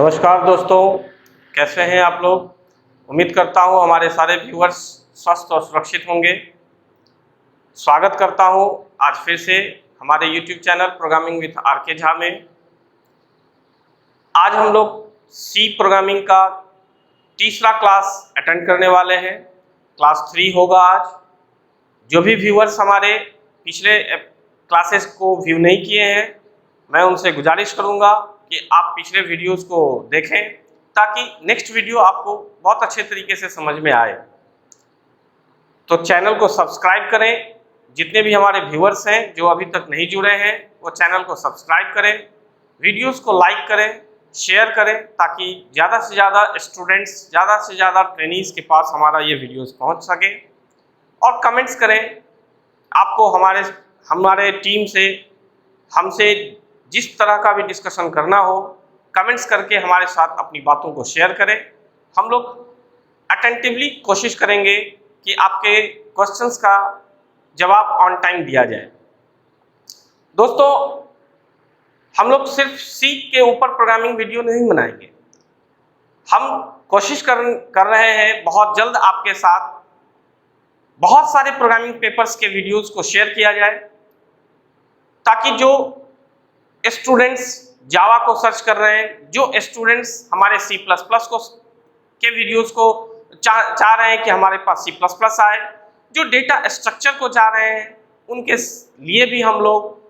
नमस्कार दोस्तों, कैसे हैं आप लोग। उम्मीद करता हूं हमारे सारे व्यूअर्स स्वस्थ और सुरक्षित होंगे। स्वागत करता हूं आज फिर से हमारे YouTube channel programming with R K. Jha में। आज हम लोग सी प्रोग्रामिंग का तीसरा क्लास अटेंड करने वाले हैं। क्लास 3 होगा आज। जो भी व्यूअर्स हमारे पिछले क्लासेस को व्यू नहीं किए हैं, मैं उनसे गुजारिश करूंगा कि आप पिछले वीडियोस को देखें ताकि नेक्स्ट वीडियो आपको बहुत अच्छे तरीके से समझ में आए। तो चैनल को सब्सक्राइब करें। जितने भी हमारे व्यूअर्स हैं जो अभी तक नहीं जुड़े हैं वो चैनल को सब्सक्राइब करें, वीडियोस को लाइक करें, शेयर करें ताकि ज़्यादा से ज़्यादा स्टूडेंट्स, ज़्यादा से ज़्यादा ट्रेनीज़ के पास हमारा ये वीडियोस पहुंच सके। और कमेंट्स करें। आपको हमारे टीम से हमसे जिस तरह का भी डिस्कशन करना हो, कमेंट्स करके हमारे साथ अपनी बातों को शेयर करें। हम लोग अटेंटिवली कोशिश करेंगे कि आपके क्वेश्चंस का जवाब ऑन टाइम दिया जाए। दोस्तों, हम लोग सिर्फ सी के ऊपर प्रोग्रामिंग वीडियो नहीं बनाएंगे। हम कोशिश कर रहे हैं बहुत जल्द आपके साथ बहुत सारे प्रोग्रामिंग पेपर्स के वीडियोस को शेयर किया जाए ताकि जो स्टूडेंट्स जावा को सर्च कर रहे हैं, जो स्टूडेंट्स हमारे सी प्लस प्लस के वीडियोस को चाह रहे हैं कि हमारे पास सी प्लस प्लस आए, जो डेटा स्ट्रक्चर को चाह रहे हैं, उनके लिए भी हम लोग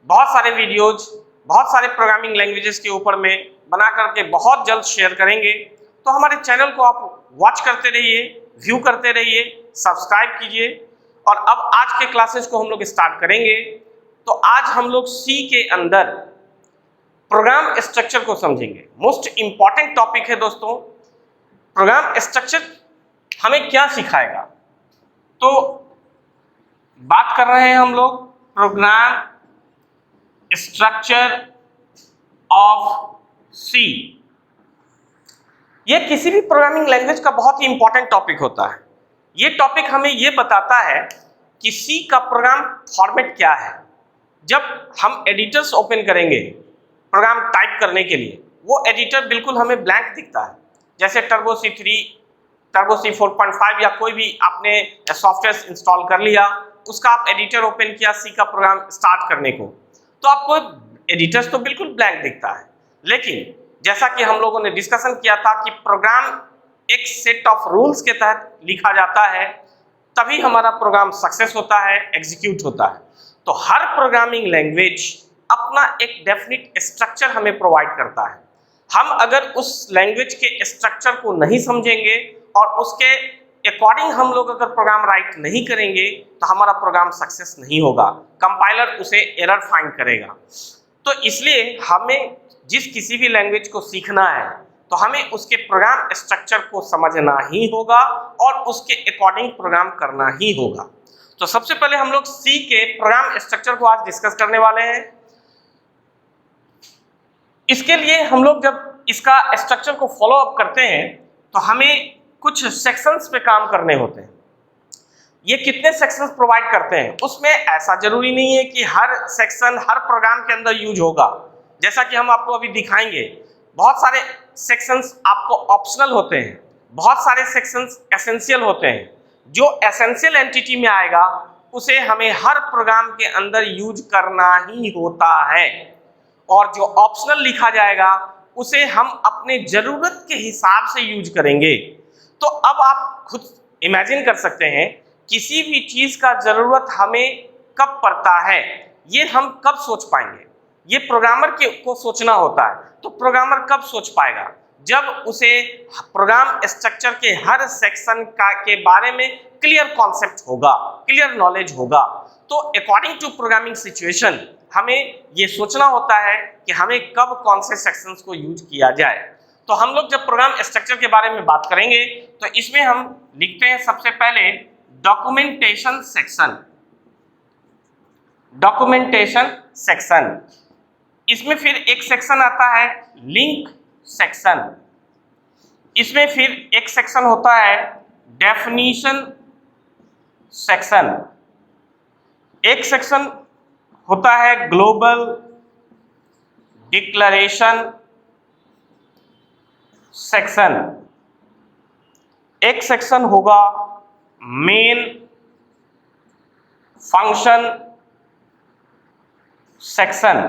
बहुत सारे वीडियोज, बहुत सारे प्रोग्रामिंग लैंग्वेजेस के ऊपर में बना करके बहुत जल्द शेयर करेंगे। तो हमारे चैनल को आप वॉच करते रहिए, व्यू करते रहिए, सब्सक्राइब कीजिए। और अब आज के क्लासेस को हम लोग स्टार्ट करेंगे। तो आज हम लोग सी के अंदर प्रोग्राम स्ट्रक्चर को समझेंगे। मोस्ट इंपॉर्टेंट टॉपिक है दोस्तों। प्रोग्राम स्ट्रक्चर हमें क्या सिखाएगा? तो बात कर रहे हैं हम लोग प्रोग्राम स्ट्रक्चर ऑफ सी। ये किसी भी प्रोग्रामिंग लैंग्वेज का बहुत ही इंपॉर्टेंट टॉपिक होता है। ये टॉपिक हमें ये बताता है कि सी का प्रोग्राम फॉर्मेट क्या है। जब हम एडिटर्स ओपन करेंगे प्रोग्राम टाइप करने के लिए, वो एडिटर बिल्कुल हमें ब्लैंक दिखता है। जैसे टर्बो C3, टर्बो C 4.5 या कोई भी आपने सॉफ्टवेयर इंस्टॉल कर लिया, उसका आप एडिटर ओपन किया सी का प्रोग्राम स्टार्ट करने को, तो आपको एडिटर्स तो बिल्कुल ब्लैंक दिखता है। लेकिन जैसा कि हम लोगों ने डिस्कशन किया था कि प्रोग्राम एक सेट ऑफ रूल्स के तहत लिखा जाता है, तभी हमारा प्रोग्राम सक्सेस होता है, एग्जीक्यूट होता है। तो हर प्रोग्रामिंग लैंग्वेज अपना एक डेफिनिट स्ट्रक्चर हमें प्रोवाइड करता है। हम अगर उस लैंग्वेज के स्ट्रक्चर को नहीं समझेंगे और उसके अकॉर्डिंग हम लोग अगर प्रोग्राम राइट नहीं करेंगे तो हमारा प्रोग्राम सक्सेस नहीं होगा। कंपाइलर उसे एरर फाइंड करेगा। तो इसलिए हमें किसी भी लैंग्वेज को सीखना है तो हमें उसके प्रोग्राम स्ट्रक्चर को समझना ही होगा और उसके अकॉर्डिंग प्रोग्राम करना ही होगा। तो सबसे पहले हम लोग सी के प्रोग्राम स्ट्रक्चर को आज डिस्कस करने वाले हैं। इसके लिए हम लोग जब इसका स्ट्रक्चर को फॉलो अप करते हैं तो हमें कुछ सेक्शंस पे काम करने होते हैं। ये कितने सेक्शंस प्रोवाइड करते हैं, उसमें ऐसा जरूरी नहीं है कि हर सेक्शन हर प्रोग्राम के अंदर यूज होगा। जैसा कि हम आपको अभी दिखाएंगे, बहुत सारे सेक्शंस आपको ऑप्शनल होते हैं, बहुत सारे सेक्शंस एसेंशियल होते हैं। जो एसेंशियल एंटिटी में आएगा उसे हमें हर प्रोग्राम के अंदर यूज करना ही होता है, और जो ऑप्शनल लिखा जाएगा उसे हम अपने जरूरत के हिसाब से यूज करेंगे। तो अब आप खुद इमेजिन कर सकते हैं किसी भी चीज का जरूरत हमें कब पड़ता है, ये हम कब सोच पाएंगे? ये प्रोग्रामर को सोचना होता है। तो प्रोग्रामर कब सोच पाएगा? जब उसे प्रोग्राम स्ट्रक्चर के हर सेक्शन के बारे में क्लियर कॉन्सेप्ट होगा, क्लियर नॉलेज होगा। तो अकॉर्डिंग टू प्रोग्रामिंग सिचुएशन हमें ये सोचना होता है कि हमें कब कौन से सेक्शंस को यूज किया जाए। तो हम लोग जब प्रोग्राम स्ट्रक्चर के बारे में बात करेंगे तो इसमें हम लिखते हैं सबसे पहले डॉक्यूमेंटेशन सेक्शन। डॉक्यूमेंटेशन सेक्शन, इसमें फिर एक सेक्शन आता है लिंक सेक्शन, इसमें फिर एक सेक्शन होता है डेफिनीशन सेक्शन, एक सेक्शन होता है ग्लोबल डिक्लेरेशन सेक्शन, एक सेक्शन होगा मेन फंक्शन सेक्शन,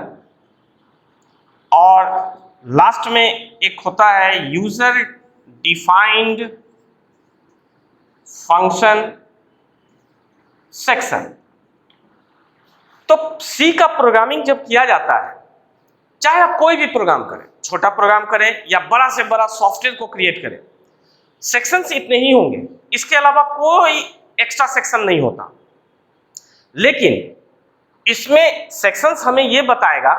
और लास्ट में एक होता है यूजर डिफाइंड फंक्शन सेक्शन। तो सी का प्रोग्रामिंग जब किया जाता है, चाहे आप कोई भी प्रोग्राम करें, छोटा प्रोग्राम करें या बड़ा से बड़ा सॉफ्टवेयर को क्रिएट करें, सेक्शंस इतने ही होंगे, इसके अलावा कोई एक्स्ट्रा सेक्शन नहीं होता। लेकिन इसमें सेक्शंस हमें यह बताएगा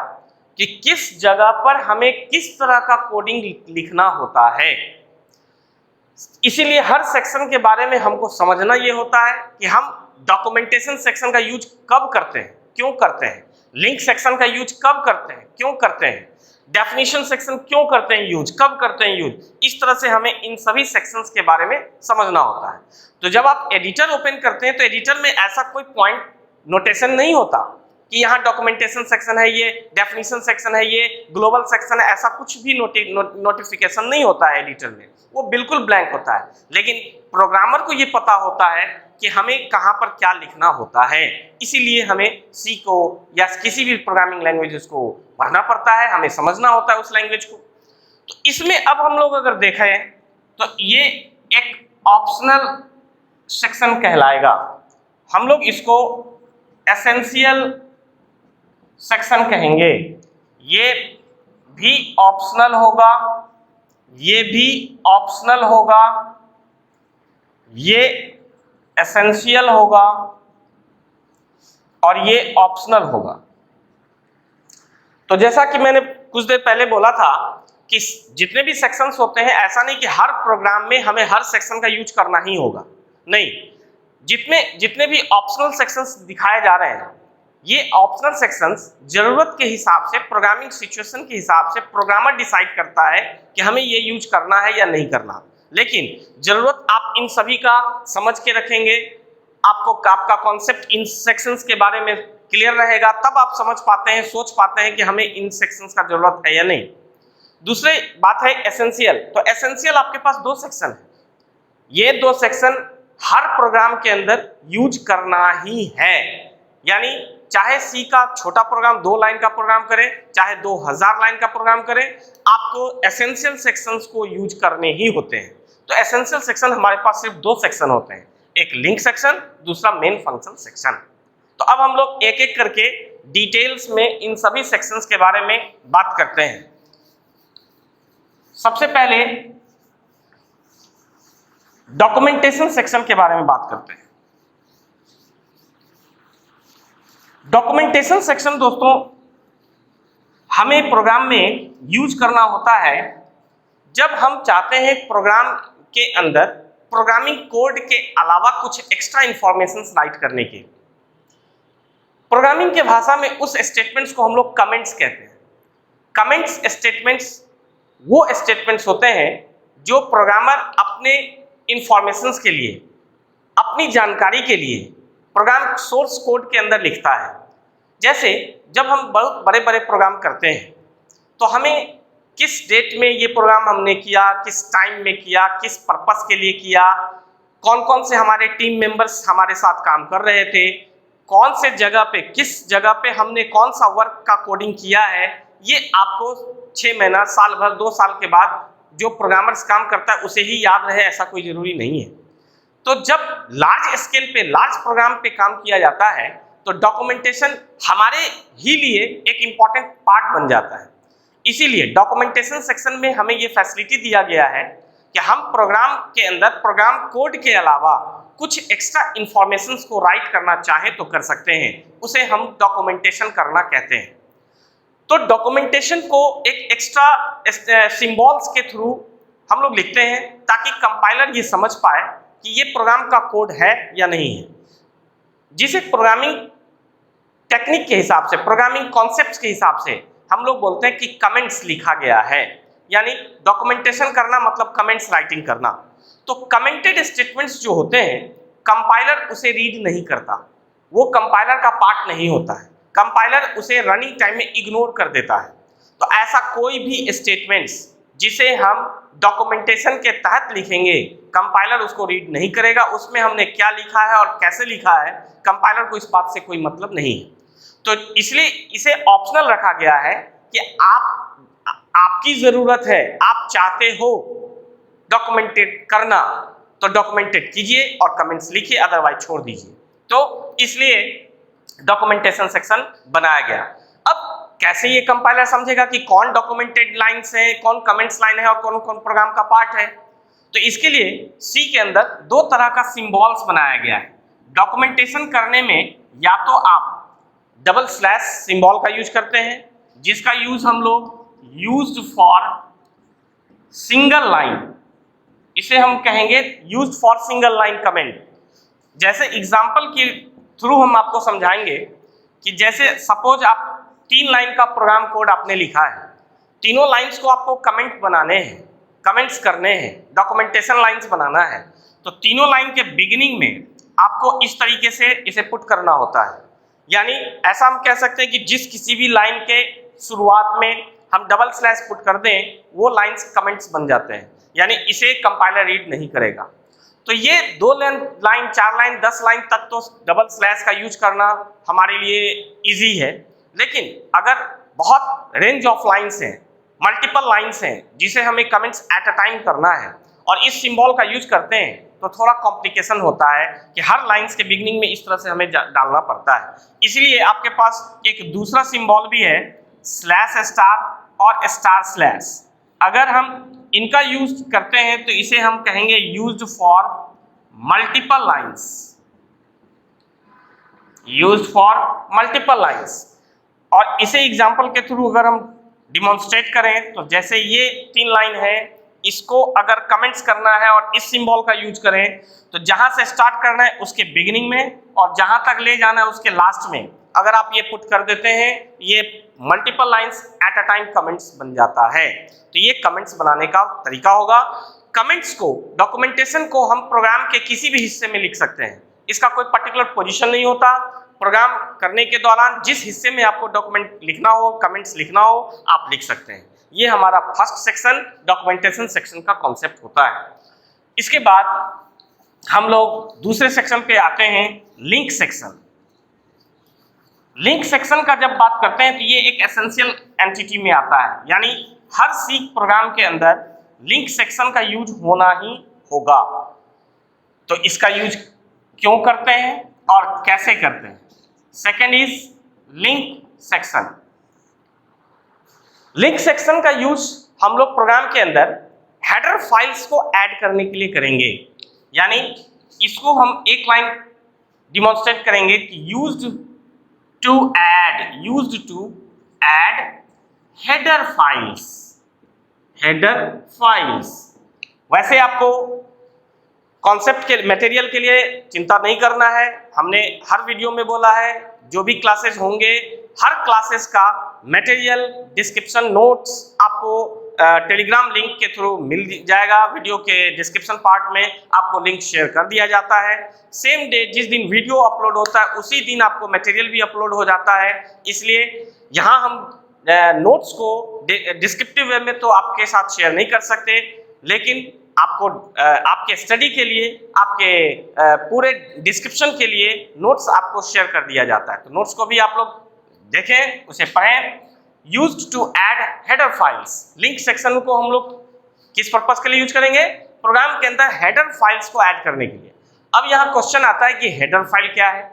कि किस जगह पर हमें किस तरह का कोडिंग लिखना होता है। इसीलिए हर सेक्शन के बारे में हमको समझना यह होता है कि हम डॉक्यूमेंटेशन सेक्शन का यूज कब करते हैं, क्यों करते हैं, लिंक सेक्शन का यूज कब करते हैं, क्यों करते हैं, डेफिनेशन सेक्शन क्यों करते हैं यूज, कब करते हैं यूज। इस तरह से हमें इन सभी सेक्शंस के बारे में समझना होता है। तो जब आप एडिटर ओपन करते हैं तो एडिटर में ऐसा कोई पॉइंट नोटेशन नहीं होता कि यहाँ डॉक्यूमेंटेशन सेक्शन है, ये डेफिनेशन सेक्शन है, ये ग्लोबल सेक्शन है, ऐसा कुछ भी नोटिफिकेशन नहीं होता है एडिटर में, वो बिल्कुल ब्लैंक होता है। लेकिन प्रोग्रामर को ये पता होता है कि हमें कहाँ पर क्या लिखना होता है, इसीलिए हमें सी को या किसी भी प्रोग्रामिंग लैंग्वेजेस को पढ़ना पड़ता है, हमें समझना होता है उस लैंग्वेज को। तो इसमें अब हम लोग अगर देखें तो ये एक ऑप्शनल सेक्शन कहलाएगा, हम लोग इसको एसेंशियल सेक्शन कहेंगे। ये भी ऑप्शनल होगा, ये भी ऑप्शनल होगा, ये एसेंशियल होगा और ये ऑप्शनल होगा। तो जैसा कि मैंने कुछ देर पहले बोला था कि जितने भी सेक्शंस होते हैं, ऐसा नहीं कि हर प्रोग्राम में हमें हर सेक्शन का यूज करना ही होगा, नहीं। जितने भी ऑप्शनल सेक्शंस दिखाए जा रहे हैं, ये ऑप्शनल सेक्शंस जरूरत के हिसाब से, प्रोग्रामिंग सिचुएशन के हिसाब से प्रोग्रामर डिसाइड करता है कि हमें ये यूज करना है या नहीं करना। लेकिन जरूरत आप इन सभी का समझ के रखेंगे, आपका कॉन्सेप्ट इन सेक्शंस के बारे में क्लियर रहेगा, तब आप समझ पाते हैं, सोच पाते हैं कि हमें इन सेक्शंस का जरूरत है या नहीं। दूसरी बात है एसेंशियल। तो एसेंशियल आपके पास दो सेक्शन है, ये दो सेक्शन हर प्रोग्राम के अंदर यूज करना ही है। यानी चाहे सी का छोटा प्रोग्राम 2 लाइन का प्रोग्राम करें, चाहे 2000 लाइन का प्रोग्राम करें, आपको एसेंशियल सेक्शंस को यूज करने ही होते हैं। तो एसेंशियल सेक्शन हमारे पास सिर्फ 2 सेक्शन होते हैं, एक लिंक सेक्शन, दूसरा मेन फंक्शन सेक्शन। तो अब हम लोग एक एक करके डिटेल्स में इन सभी सेक्शंस के बारे में बात करते हैं। सबसे पहले डॉक्यूमेंटेशन सेक्शन के बारे में बात करते हैं। डॉक्यूमेंटेशन सेक्शन दोस्तों हमें प्रोग्राम में यूज करना होता है जब हम चाहते हैं प्रोग्राम के अंदर प्रोग्रामिंग कोड के अलावा कुछ एक्स्ट्रा इंफॉर्मेशन राइट करने के। प्रोग्रामिंग के भाषा में उस स्टेटमेंट्स को हम लोग कमेंट्स कहते हैं। कमेंट्स स्टेटमेंट्स वो स्टेटमेंट्स होते हैं जो प्रोग्रामर अपने इंफॉर्मेशंस के लिए, अपनी जानकारी के लिए प्रोग्राम सोर्स कोड के अंदर लिखता है। जैसे जब हम बहुत बड़े बड़े प्रोग्राम करते हैं तो हमें किस डेट में ये प्रोग्राम हमने किया, किस टाइम में किया, किस पर्पस के लिए किया, कौन कौन से हमारे टीम मेंबर्स हमारे साथ काम कर रहे थे, कौन से जगह पे, किस जगह पे हमने कौन सा वर्क का कोडिंग किया है, ये आपको 6 महीना, साल भर, 2 साल के बाद जो प्रोग्रामर्स काम करता है उसे ही याद रहे, ऐसा कोई जरूरी नहीं है। तो जब लार्ज स्केल पे, लार्ज प्रोग्राम पे काम किया जाता है तो डॉक्यूमेंटेशन हमारे ही लिए एक इम्पॉर्टेंट पार्ट बन जाता है। इसीलिए डॉक्यूमेंटेशन सेक्शन में हमें ये फैसिलिटी दिया गया है कि हम प्रोग्राम के अंदर प्रोग्राम कोड के अलावा कुछ एक्स्ट्रा इंफॉर्मेशंस को राइट करना चाहें तो कर सकते हैं, उसे हम डॉक्यूमेंटेशन करना कहते हैं। तो डॉक्यूमेंटेशन को एक एक्स्ट्रा सिंबल्स के थ्रू हम लोग लिखते हैं ताकि कंपाइलर ये समझ पाए कि ये प्रोग्राम का कोड है या नहीं है, जिसे प्रोग्रामिंग टेक्निक के हिसाब से, प्रोग्रामिंग कॉन्सेप्ट्स के हिसाब से हम लोग बोलते हैं कि कमेंट्स लिखा गया है। यानी डॉक्यूमेंटेशन करना मतलब कमेंट्स राइटिंग करना। तो कमेंटेड स्टेटमेंट्स जो होते हैं कंपाइलर उसे रीड नहीं करता, वो कंपाइलर का पार्ट नहीं होता है, कंपाइलर उसे रनिंग टाइम में इग्नोर कर देता है। तो ऐसा कोई भी स्टेटमेंट्स जिसे हम डॉक्यूमेंटेशन के तहत लिखेंगे, कंपाइलर उसको रीड नहीं करेगा, उसमें हमने क्या लिखा है और कैसे लिखा है कंपाइलर को इस बात से कोई मतलब नहीं है। तो इसलिए इसे ऑप्शनल रखा गया है कि आपकी जरूरत है, आप चाहते हो डॉक्यूमेंटेड करना तो डॉक्यूमेंटेड कीजिए और कमेंट्स लिखिए, अदरवाइज छोड़ दीजिए। तो इसलिए डॉक्यूमेंटेशन सेक्शन बनाया गया। अब कैसे ये कंपाइलर समझेगा कि कौन डॉक्यूमेंटेड लाइन्स है, कौन कमेंट्स लाइन है और कौन कौन प्रोग्राम का पार्ट है? तो इसके लिए सी के अंदर दो तरह का सिंबल्स बनाया गया है। डॉक्यूमेंटेशन करने में या तो आप डबल स्लैश सिंबल का यूज करते हैं, जिसका यूज हम लोग यूज्ड फॉर सिंगल लाइन, इसे हम कहेंगे used for single line comment. जैसे एग्जांपल के थ्रू हम आपको समझाएंगे कि जैसे सपोज आप 3 लाइन का प्रोग्राम कोड आपने लिखा है, तीनों लाइंस को आपको कमेंट बनाने हैं, कमेंट्स करने हैं, डॉक्यूमेंटेशन लाइंस बनाना है। तो तीनों लाइन के बिगिनिंग में आपको इस तरीके से इसे पुट करना होता है। यानी ऐसा हम कह सकते हैं कि जिस किसी भी लाइन के शुरुआत में हम डबल स्लैश पुट कर दें, वो लाइंस कमेंट्स बन जाते हैं, यानी इसे कंपाइलर रीड नहीं करेगा। तो ये 2 लाइन 4 लाइन 10 लाइन तक तो डबल स्लैश का यूज करना हमारे लिए इजी है, लेकिन अगर बहुत रेंज ऑफ लाइन्स हैं, मल्टीपल लाइन्स हैं, जिसे हमें कमेंट्स एट अ टाइम करना है और इस सिंबल का यूज करते हैं, तो थोड़ा कॉम्प्लिकेशन होता है कि हर लाइन्स के बिगिनिंग में इस तरह से हमें डालना पड़ता है। इसलिए आपके पास एक दूसरा सिंबल भी है, स्लैश स्टार और स्टार स्लैश। अगर हम इनका यूज करते हैं तो इसे हम कहेंगे used for multiple lines, used for multiple lines. और इसे एग्जाम्पल के थ्रू अगर हम डिमॉन्स्ट्रेट करें तो जैसे ये 3 लाइन है, इसको अगर कमेंट्स करना है और इस सिंबल का यूज करें तो जहां से स्टार्ट करना है उसके बिगिनिंग में और जहां तक ले जाना है उसके लास्ट में अगर आप ये पुट कर देते हैं, ये multiple lines at a time comments बन जाता है। तो ये कमेंट्स बनाने का तरीका होगा। कमेंट्स को, डॉक्यूमेंटेशन को हम प्रोग्राम के किसी भी हिस्से में लिख सकते हैं, इसका कोई पर्टिकुलर पोजीशन नहीं होता। प्रोग्राम करने के दौरान जिस हिस्से में आपको डॉक्यूमेंट लिखना हो, कमेंट्स लिखना हो, आप लिख सकते हैं। ये हमारा फर्स्ट सेक्शन डॉक्यूमेंटेशन सेक्शन का कॉन्सेप्ट होता है। इसके बाद हम लोग दूसरे सेक्शन पे आते हैं, लिंक सेक्शन। लिंक सेक्शन का जब बात करते हैं तो ये एक एसेंशियल एंटिटी में आता है, यानी हर सी प्रोग्राम के अंदर लिंक सेक्शन का यूज होना ही होगा। तो इसका यूज क्यों करते हैं और कैसे करते हैं? Second is link section. Link section का यूज हम लोग प्रोग्राम के अंदर हेडर फाइल्स को ऐड करने के लिए करेंगे। यानी इसको हम एक लाइन डिमॉन्स्ट्रेट करेंगे कि used to add header files, header files. वैसे आपको कॉन्सेप्ट के मटेरियल के लिए चिंता नहीं करना है, हमने हर वीडियो में बोला है, जो भी क्लासेस होंगे हर क्लासेस का मटेरियल, डिस्क्रिप्शन, नोट्स आपको टेलीग्राम लिंक के थ्रू मिल जाएगा। वीडियो के डिस्क्रिप्शन पार्ट में आपको लिंक शेयर कर दिया जाता है। सेम डे जिस दिन वीडियो अपलोड होता है उसी दिन आपको मटेरियल भी अपलोड हो जाता है। इसलिए यहाँ हम नोट्स को डिस्क्रिप्टिव वे में तो आपके साथ शेयर नहीं कर सकते, लेकिन आपको आपके स्टडी के लिए, आपके पूरे डिस्क्रिप्शन के लिए नोट्स आपको शेयर कर दिया जाता है। तो नोट्स को भी आप लोग देखें, उसे पढ़ें। Used to add header files, link section को हम लोग किस पर्पस के लिए यूज करेंगे? प्रोग्राम के अंदर हेडर फाइल्स को ऐड करने के लिए। अब यहाँ क्वेश्चन आता है कि हेडर फाइल क्या है?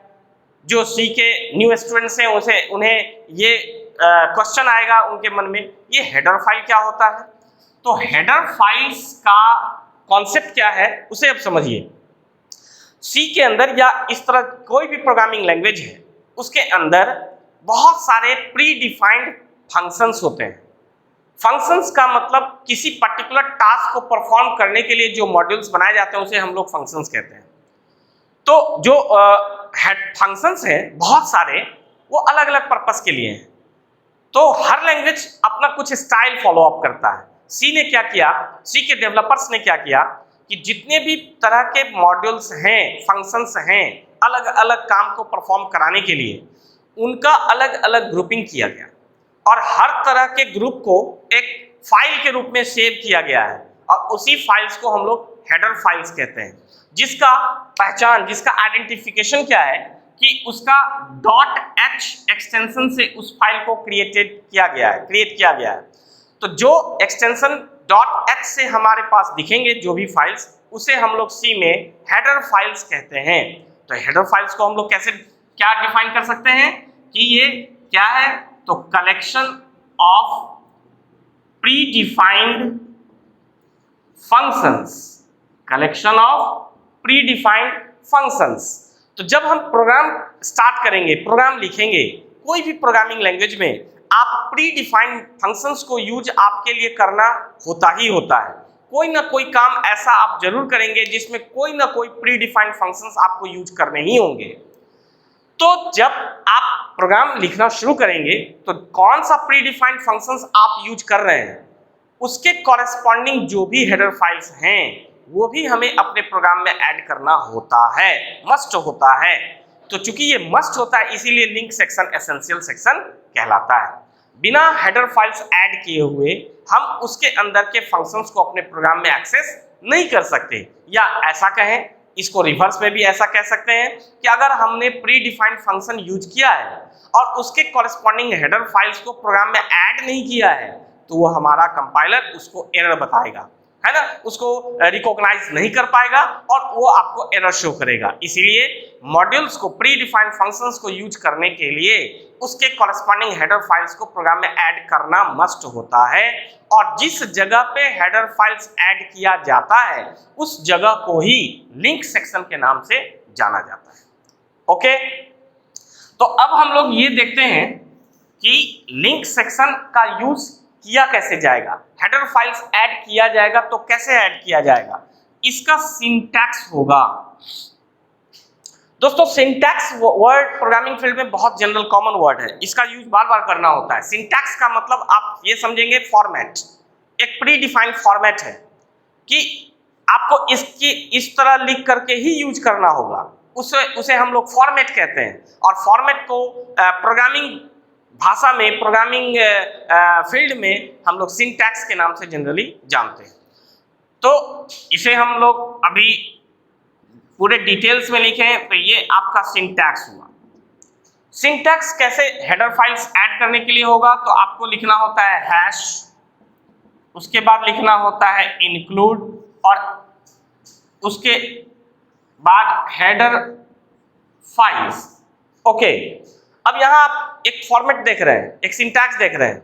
जो सी के न्यू स्टूडेंट्स हैं उन्हें ये क्वेश्चन आएगा उनके मन में, ये हेडर फाइल क्या होता है? तो हेडर फाइल्स का कॉन्सेप्ट क्या है उसे अब समझिए। सी के अंदर या इस तरह कोई भी प्रोग्रामिंग लैंग्वेज है, उसके अंदर बहुत सारे प्री डिफाइंड फंक्शंस होते हैं। फंक्शंस का मतलब किसी पर्टिकुलर टास्क को परफॉर्म करने के लिए जो मॉड्यूल्स बनाए जाते हैं उसे हम लोग फंक्शंस कहते हैं। तो जो फंक्शंस हैं बहुत सारे, वो अलग अलग पर्पस के लिए हैं। तो हर लैंग्वेज अपना कुछ स्टाइल फॉलो अप करता है। सी ने क्या किया, सी के डेवलपर्स ने क्या किया कि जितने भी तरह के मॉड्यूल्स हैं, फंक्शंस हैं, अलग अलग काम को परफॉर्म कराने के लिए उनका अलग अलग ग्रुपिंग किया गया और हर तरह के ग्रुप को एक फाइल के रूप में सेव किया गया है और उसी फाइल्स को हम लोग हेडर फाइल्स कहते हैं, जिसका पहचान, जिसका आइडेंटिफिकेशन क्या है कि उसका .h एक्सटेंशन से उस फाइल को क्रिएट किया गया है। तो जो एक्सटेंशन .h से हमारे पास दिखेंगे जो भी फाइल्स, उसे हम लोग सी में हेडर फाइल्स कहते हैं। तो हेडर फाइल्स को हम लोग कैसे क्या डिफाइन कर सकते हैं कि ये क्या है, तो कलेक्शन ऑफ प्रीडिफाइंड फंक्शंस। तो जब हम प्रोग्राम स्टार्ट करेंगे, प्रोग्राम लिखेंगे, कोई भी प्रोग्रामिंग लैंग्वेज में आप प्री डिफाइंड फंक्शंस को यूज आपके लिए करना होता ही होता है। कोई ना कोई काम ऐसा आप जरूर करेंगे जिसमें कोई ना कोई प्री डिफाइंड फंक्शंस आपको यूज करने ही होंगे। तो जब आप प्रोग्राम लिखना शुरू करेंगे तो कौन सा प्री डिफाइंड फंक्शंस आप यूज कर रहे हैं, उसके कॉरेस्पॉन्डिंग जो भी हेडर फाइल्स हैं वो भी हमें अपने प्रोग्राम में ऐड करना होता है, मस्ट होता है। तो चूंकि ये मस्ट होता है इसीलिए लिंक सेक्शन एसेंशियल सेक्शन कहलाता है। बिना हेडर फाइल्स ऐड किए हुए हम उसके अंदर के फंक्शंस को अपने प्रोग्राम में एक्सेस नहीं कर सकते, या ऐसा कहें, इसको रिवर्स में भी ऐसा कह सकते हैं कि अगर हमने प्री डिफाइंड फंक्शन यूज किया है और उसके कॉरेस्पॉन्डिंग हेडर फाइल्स को प्रोग्राम में ऐड नहीं किया है तो वो हमारा कंपाइलर उसको एरर बताएगा, है ना, उसको रिकॉग्नाइज नहीं कर पाएगा और वो आपको एरर शो करेगा। इसीलिए मॉड्यूल्स को, प्री डिफाइंड फंक्शंस को यूज करने के लिए उसके कॉरेस्पॉन्डिंग हेडर फाइल्स को प्रोग्राम में ऐड करना मस्ट होता है, और जिस जगह पे हेडर फाइल्स ऐड किया जाता है उस जगह को ही लिंक सेक्शन के नाम से जाना जाता है। ओके, तो अब हम लोग ये देखते हैं कि लिंक सेक्शन का यूज किया कैसे जाएगा, हेडर फाइल्स ऐड किया जाएगा तो कैसे ऐड किया जाएगा, इसका सिंटैक्स होगा। दोस्तों सिंटैक्स वर्ड प्रोग्रामिंग फील्ड में बहुत जनरल कॉमन वर्ड है, इसका यूज बार बार करना होता है। सिंटैक्स का मतलब आप ये समझेंगे फॉर्मेट, एक प्री डिफाइंड फॉर्मेट है कि आपको इसकी इस तरह लिख करके ही यूज करना होगा, उसे हम लोग फॉर्मेट कहते हैं। और फॉर्मेट को प्रोग्रामिंग भाषा में, प्रोग्रामिंग फील्ड में हम लोग सिंटैक्स के नाम से जनरली जानते हैं। तो इसे हम लोग अभी पूरे डिटेल्स में लिखें तो ये आपका सिंटैक्स हुआ। सिंटैक्स कैसे हेडर फाइल्स ऐड करने के लिए होगा, तो आपको लिखना होता है हैश, उसके बाद लिखना होता है इंक्लूड, और उसके बाद हेडर फाइल्स। ओके, अब यहाँ आप एक फॉर्मेट देख रहे हैं, एक सिंटैक्स देख रहे हैं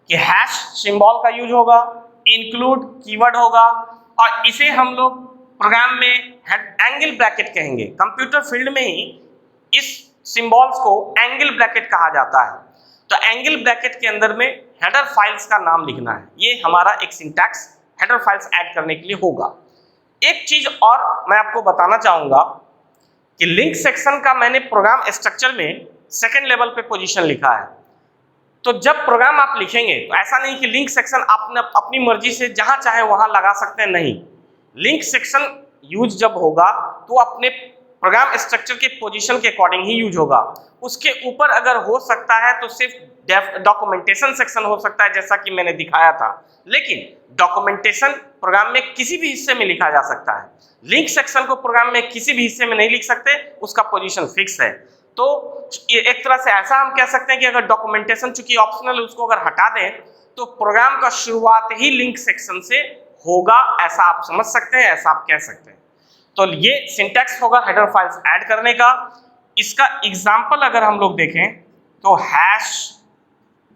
कि हैश सिंबल का यूज होगा, इंक्लूड कीवर्ड होगा, और इसे हम लोग प्रोग्राम में एंगल ब्रैकेट कहेंगे। कंप्यूटर फील्ड में ही इस सिंबल्स को एंगल ब्रैकेट कहा जाता है। तो एंगल ब्रैकेट के अंदर में हेडर फाइल्स का नाम लिखना है, ये हमारा एक सिंटैक्स हेडर फाइल्स ऐड करने के लिए होगा। एक चीज और मैं आपको बताना चाहूंगा कि लिंक सेक्शन का मैंने प्रोग्राम स्ट्रक्चर में सेकेंड लेवल पे पोजीशन लिखा है। तो जब प्रोग्राम आप लिखेंगे तो ऐसा नहीं कि लिंक सेक्शन आपने अपनी मर्जी से जहां चाहे वहां लगा सकते हैं, नहीं। लिंक सेक्शन यूज जब होगा तो अपने प्रोग्राम स्ट्रक्चर के पोजीशन के अकॉर्डिंग ही यूज होगा। उसके ऊपर अगर हो सकता है तो सिर्फ डॉक्यूमेंटेशन सेक्शन हो सकता है, जैसा कि मैंने दिखाया था, लेकिन डॉक्यूमेंटेशन प्रोग्राम में किसी भी हिस्से में लिखा जा सकता है। लिंक सेक्शन को प्रोग्राम में किसी भी हिस्से में नहीं लिख सकते, उसका पोजीशन फिक्स है। तो एक तरह से ऐसा हम कह सकते हैं कि अगर डॉक्यूमेंटेशन चूंकि ऑप्शनल है उसको अगर हटा दें तो प्रोग्राम का शुरुआत ही लिंक सेक्शन से होगा, ऐसा आप समझ सकते हैं, ऐसा आप कह सकते हैं। तो ये सिंटैक्स होगा हेडर फाइल्स ऐड करने का। इसका एग्जांपल अगर हम लोग देखें तो hash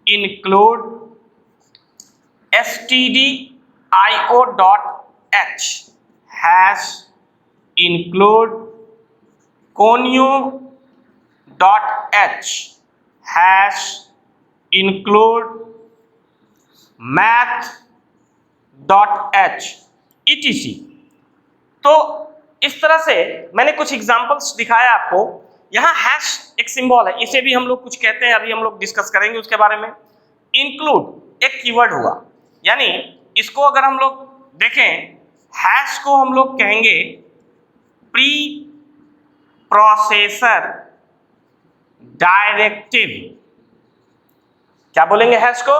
include stdio.h, hash include conio.h, hash include math.h, etc। तो इस तरह से मैंने कुछ एग्जांपल्स दिखाया आपको। यहाँ हैश एक सिंबल है, इसे भी हम लोग कुछ कहते हैं, अभी हम लोग डिस्कस करेंगे उसके बारे में। इंक्लूड एक कीवर्ड हुआ, यानी इसको अगर हम लोग देखें, हैश को हम लोग कहेंगे प्री प्रोसेसर डायरेक्टिव। क्या बोलेंगे हैश को?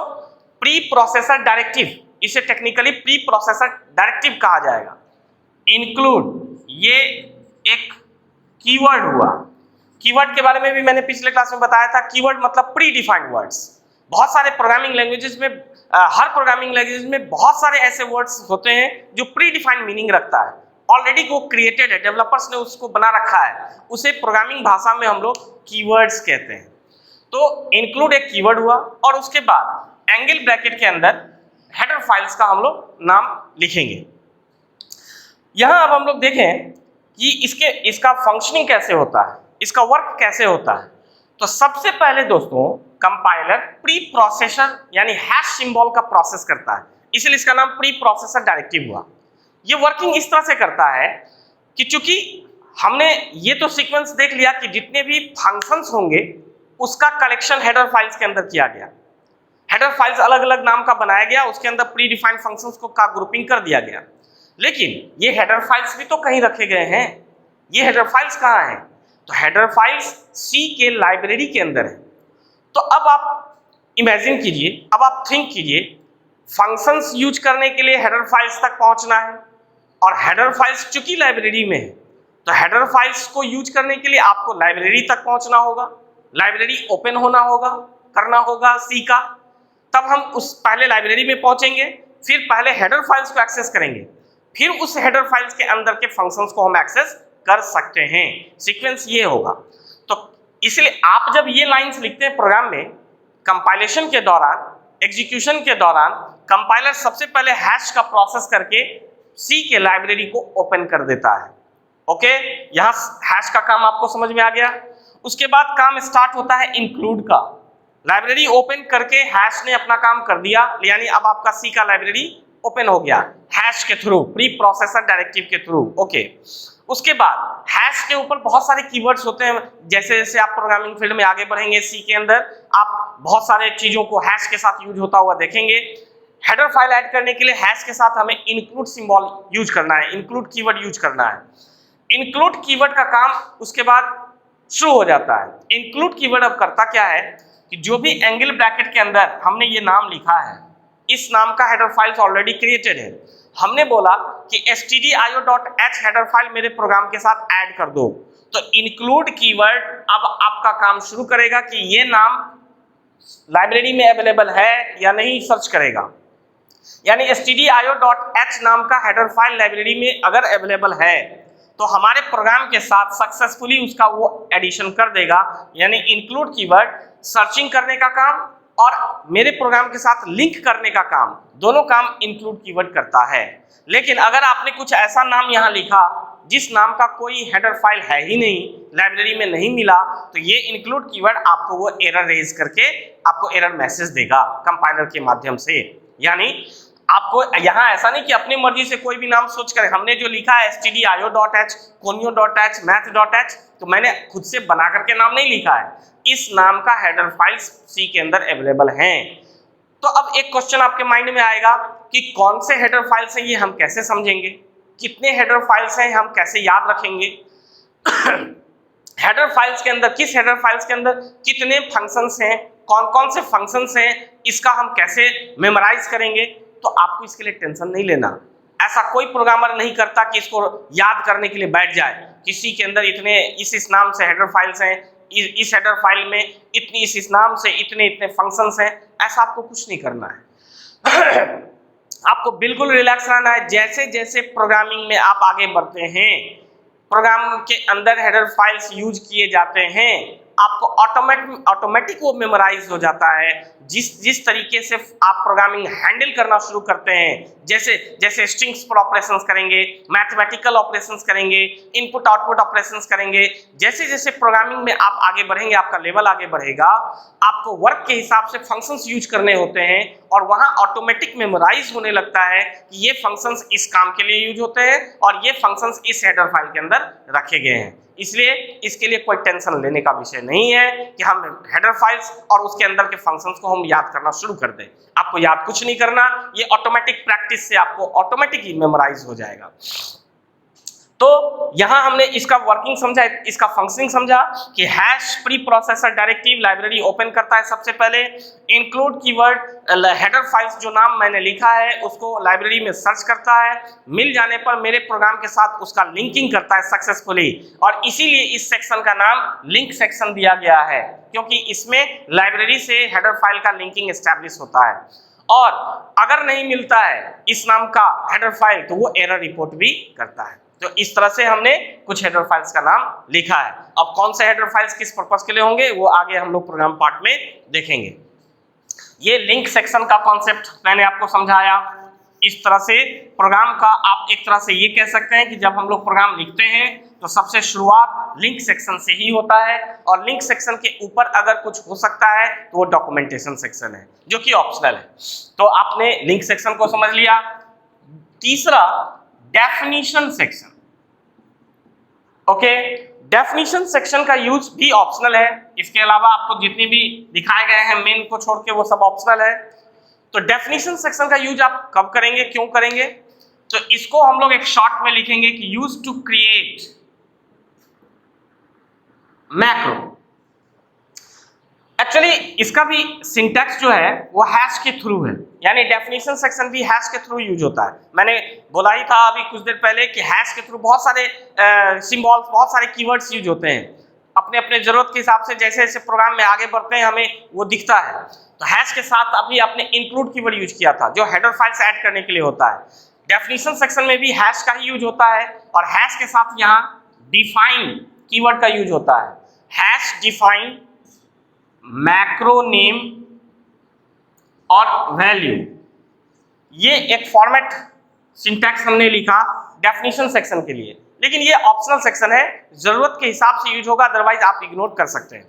Pre processor directive. इसे टेक्निकली प्री प्रोसेसर डायरेक्टिव कहा जाएगा। इंक्लूड ये एक कीवर्ड हुआ। कीवर्ड के बारे में भी मैंने पिछले क्लास में बताया था। कीवर्ड मतलब प्री डिफाइंड वर्ड्स। बहुत सारे प्रोग्रामिंग लैंग्वेजेस में हर प्रोग्रामिंग लैंग्वेज में बहुत सारे ऐसे वर्ड्स होते हैं जो प्री डिफाइंड मीनिंग रखता है, ऑलरेडी वो क्रिएटेड है, डेवलपर्स ने उसको बना रखा है, उसे प्रोग्रामिंग भाषा में हम लोग कीवर्ड्स कहते हैं। तो इंक्लूड एक कीवर्ड हुआ और उसके बाद एंगल ब्रैकेट के अंदर हेडर फाइल्स का हम लोग नाम लिखेंगे। यहां अब हम लोग देखें कि इसका फंक्शनिंग कैसे होता है, इसका वर्क कैसे होता है। तो सबसे पहले दोस्तों कंपाइलर प्री प्रोसेसर यानी हैश सिंबल का प्रोसेस करता है, इसलिए इसका नाम प्री प्रोसेसर डायरेक्टिव हुआ। ये वर्किंग इस तरह से करता है कि चूंकि हमने ये तो सीक्वेंस देख लिया कि जितने भी फंक्शंस होंगे उसका कलेक्शन हेडर फाइल्स के अंदर किया गया। हेडर फाइल्स अलग अलग नाम का बनाया गया, उसके अंदर प्री डिफाइंड फंक्शंस को का ग्रुपिंग कर दिया गया। लेकिन ये हेडर फाइल्स भी तो कहीं रखे गए हैं। ये हेडर फाइल्स कहाँ हैं? तो हेडर फाइल्स सी के लाइब्रेरी के अंदर है। तो अब आप इमेजिन कीजिए, अब आप थिंक कीजिए, फंक्शंस यूज करने के लिए हेडर फाइल्स तक पहुंचना है और हेडर फाइल्स चूंकि लाइब्रेरी में है तो हेडर फाइल्स को यूज करने के लिए आपको लाइब्रेरी तक पहुंचना होगा, लाइब्रेरी ओपन होना होगा, करना होगा सी का। तब हम उस पहले लाइब्रेरी में पहुंचेंगे, फिर पहले हेडर फाइल्स को एक्सेस करेंगे, फिर उस हेडर फाइल्स के अंदर के फंक्शंस को हम एक्सेस कर सकते हैं। सीक्वेंस ये होगा। तो इसलिए आप जब ये लाइंस लिखते हैं प्रोग्राम में, कंपाइलेशन के दौरान, एग्जीक्यूशन के दौरान कंपाइलर सबसे पहले हैश का प्रोसेस करके सी के लाइब्रेरी को ओपन कर देता है। ओके, यहां हैश का काम आपको समझ में आ गया। उसके बाद काम स्टार्ट होता है इंक्लूड का। लाइब्रेरी ओपन करके हैश ने अपना काम कर दिया, यानी अब आपका सी का लाइब्रेरी ओपन हो गया हैश के थ्रू, प्री प्रोसेसर डायरेक्टिव के थ्रू। ओके, उसके बाद हैश के ऊपर बहुत सारे कीवर्ड्स होते हैं। जैसे जैसे आप प्रोग्रामिंग फील्ड में आगे बढ़ेंगे सी के अंदर, आप बहुत सारे चीजों को हैश के साथ यूज होता हुआ देखेंगे। हेडर फाइल ऐड करने के लिए हैश के साथ हमें इंक्लूड सिंबल यूज करना है, इंक्लूड कीवर्ड यूज करना है। इंक्लूड कीवर्ड का काम उसके बाद शुरू हो जाता है। इंक्लूड कीवर्ड अब करता क्या है कि जो भी एंगल ब्रैकेट के अंदर हमने ये नाम लिखा है, इस नाम का हेडर फाइल्स ऑलरेडी क्रिएटेड है। हमने बोला कि stdio.h हेडर फाइल मेरे प्रोग्राम के साथ ऐड कर दो, तो इंक्लूड कीवर्ड अब आपका काम शुरू करेगा कि ये नाम लाइब्रेरी में अवेलेबल है या नहीं सर्च करेगा। यानी stdio.h नाम का हेडर फाइल लाइब्रेरी में अगर अवेलेबल है तो हमारे प्रोग्राम के साथ सक्सेसफुली उसका वो एडिशन कर देगा। यानी इंक्लूड कीवर्ड सर्चिंग करने का काम और मेरे प्रोग्राम के साथ लिंक करने का काम, दोनों काम इंक्लूड कीवर्ड करता है। लेकिन अगर आपने कुछ ऐसा नाम यहाँ लिखा जिस नाम का कोई हेडर फाइल है ही नहीं, लाइब्रेरी में नहीं मिला, तो ये इंक्लूड कीवर्ड आपको वो एरर रेज करके आपको एरर मैसेज देगा कंपाइलर के माध्यम से। यानी आपको यहाँ ऐसा नहीं कि अपनी मर्जी से कोई भी नाम सोच कर, हमने जो लिखा है stdio.h, conio.h, math.h, तो मैंने खुद से बना करके नाम नहीं लिखा है। इस नाम का हेडर फाइल्स सी के अंदर अवेलेबल हैं। तो अब एक क्वेश्चन आपके माइंड में आएगा कि कौन से हेडर फाइल्स हैं, ये हम कैसे समझेंगे? कितने हेडर फाइल्स हैं, हम कैसे याद रखेंगे? हेडर फाइल्स के अंदर, किस हेडर फाइल्स के अंदर कितने फंक्शंस हैं, कौन कौन से फंक्शंस हैं, इसका हम कैसे मेमोराइज करेंगे? तो आपको इसके लिए टेंशन नहीं लेना। ऐसा कोई प्रोग्रामर नहीं करता कि इसको याद करने के लिए बैठ जाए, किसी के अंदर इतने इस नाम से हेडर फाइल्स हैं, इस हेडर फाइल में इतनी इस नाम से इतने इतने फंक्शंस हैं। ऐसा आपको कुछ नहीं करना है। आपको बिल्कुल रिलैक्स रहना है। जैसे जैसे प्रोग्रामिंग में आप आगे बढ़ते हैं, प्रोग्राम के अंदर हेडर फाइल्स यूज किए जाते हैं, आपको ऑटोमेटिक वो मेमोराइज हो जाता है। जिस तरीके से आप प्रोग्रामिंग हैंडल करना शुरू करते हैं, जैसे जैसे स्ट्रिंग्स पर ऑपरेशंस करेंगे, मैथमेटिकल ऑपरेशंस करेंगे, इनपुट आउटपुट ऑपरेशंस करेंगे, जैसे जैसे प्रोग्रामिंग में आप आगे बढ़ेंगे, आपका लेवल आगे बढ़ेगा, आपको वर्क के हिसाब से फंक्शंस यूज करने होते हैं और वहां ऑटोमेटिक मेमोराइज होने लगता है कि ये फंक्शंस इस काम के लिए यूज होते हैं और ये फंक्शंस इस हेडर फाइल के अंदर रखे गए हैं। इसलिए इसके लिए कोई टेंशन लेने का विषय नहीं है कि हम हेडर फाइल्स और उसके अंदर के फंक्शंस को हम याद करना शुरू कर दें। आपको याद कुछ नहीं करना, ये ऑटोमेटिक प्रैक्टिस से आपको ऑटोमेटिक ही मेमोराइज हो जाएगा। तो यहां हमने इसका वर्किंग समझा, इसका फंक्शनिंग समझा कि hash pre processor directive library open करता है सबसे पहले, इंक्लूड कीवर्ड हेडर फाइल्स जो नाम मैंने लिखा है उसको लाइब्रेरी में सर्च करता है, मिल जाने पर मेरे प्रोग्राम के साथ उसका लिंकिंग करता है सक्सेसफुली, और इसीलिए इस सेक्शन का नाम लिंक सेक्शन दिया गया है क्योंकि इसमें लाइब्रेरी से हेडर फाइल का लिंकिंग एस्टैब्लिश होता है। और अगर नहीं मिलता है इस नाम का हेडर फाइल तो वो एरर रिपोर्ट भी करता है। तो इस तरह से हमने कुछ हेडर फाइल्स का नाम लिखा है। अब कौन से हेडर फाइल्स किस पर्पस के लिए होंगे वो आगे हम लोग प्रोग्राम पार्ट में देखेंगे। ये लिंक सेक्शन का कॉन्सेप्ट मैंने आपको समझाया। इस तरह से प्रोग्राम का आप एक तरह से ये कह सकते हैं कि जब हम लोग प्रोग्राम लिखते हैं तो सबसे शुरुआत लिंक सेक्शन से ही होता है, और लिंक सेक्शन के ऊपर अगर कुछ हो सकता है तो वो डॉक्यूमेंटेशन सेक्शन है जो कि ऑप्शनल है। तो आपने लिंक सेक्शन को समझ लिया। तीसरा definition section. Okay, definition section का यूज भी ऑप्शनल है। इसके अलावा आपको जितने भी दिखाए गए हैं मेन को छोड़ के वो सब ऑप्शनल है। तो डेफिनेशन सेक्शन का यूज आप कब करेंगे, क्यों करेंगे, तो इसको हम लोग एक शॉर्ट में लिखेंगे कि use to create macro. Actually इसका भी सिंटैक्स जो है वो हैश के थ्रू है, यानी डेफिनेशन सेक्शन भी हैश के थ्रू यूज होता है। मैंने बोला ही था अभी कुछ देर पहले कि हैश के थ्रू बहुत सारे सिंबल्स, बहुत सारे कीवर्ड्स यूज होते हैं अपने अपने जरूरत के हिसाब से। जैसे जैसे प्रोग्राम में आगे बढ़ते हैं हमें वो दिखता है। तो हैश के साथ अभी आपने इंक्लूड कीवर्ड यूज किया था जो हेडर फाइल्स ऐड करने के लिए होता है। डेफिनेशन सेक्शन में भी हैश का ही यूज होता है, और हैश के साथ यहाँ डिफाइन कीवर्ड का यूज होता है। हैश डिफाइन मैक्रो नेम और वैल्यू, ये एक फॉर्मेट सिंटैक्स हमने लिखा डेफिनेशन सेक्शन के लिए, लेकिन ये ऑप्शनल सेक्शन है, जरूरत के हिसाब से यूज होगा, अदरवाइज आप इग्नोर कर सकते हैं।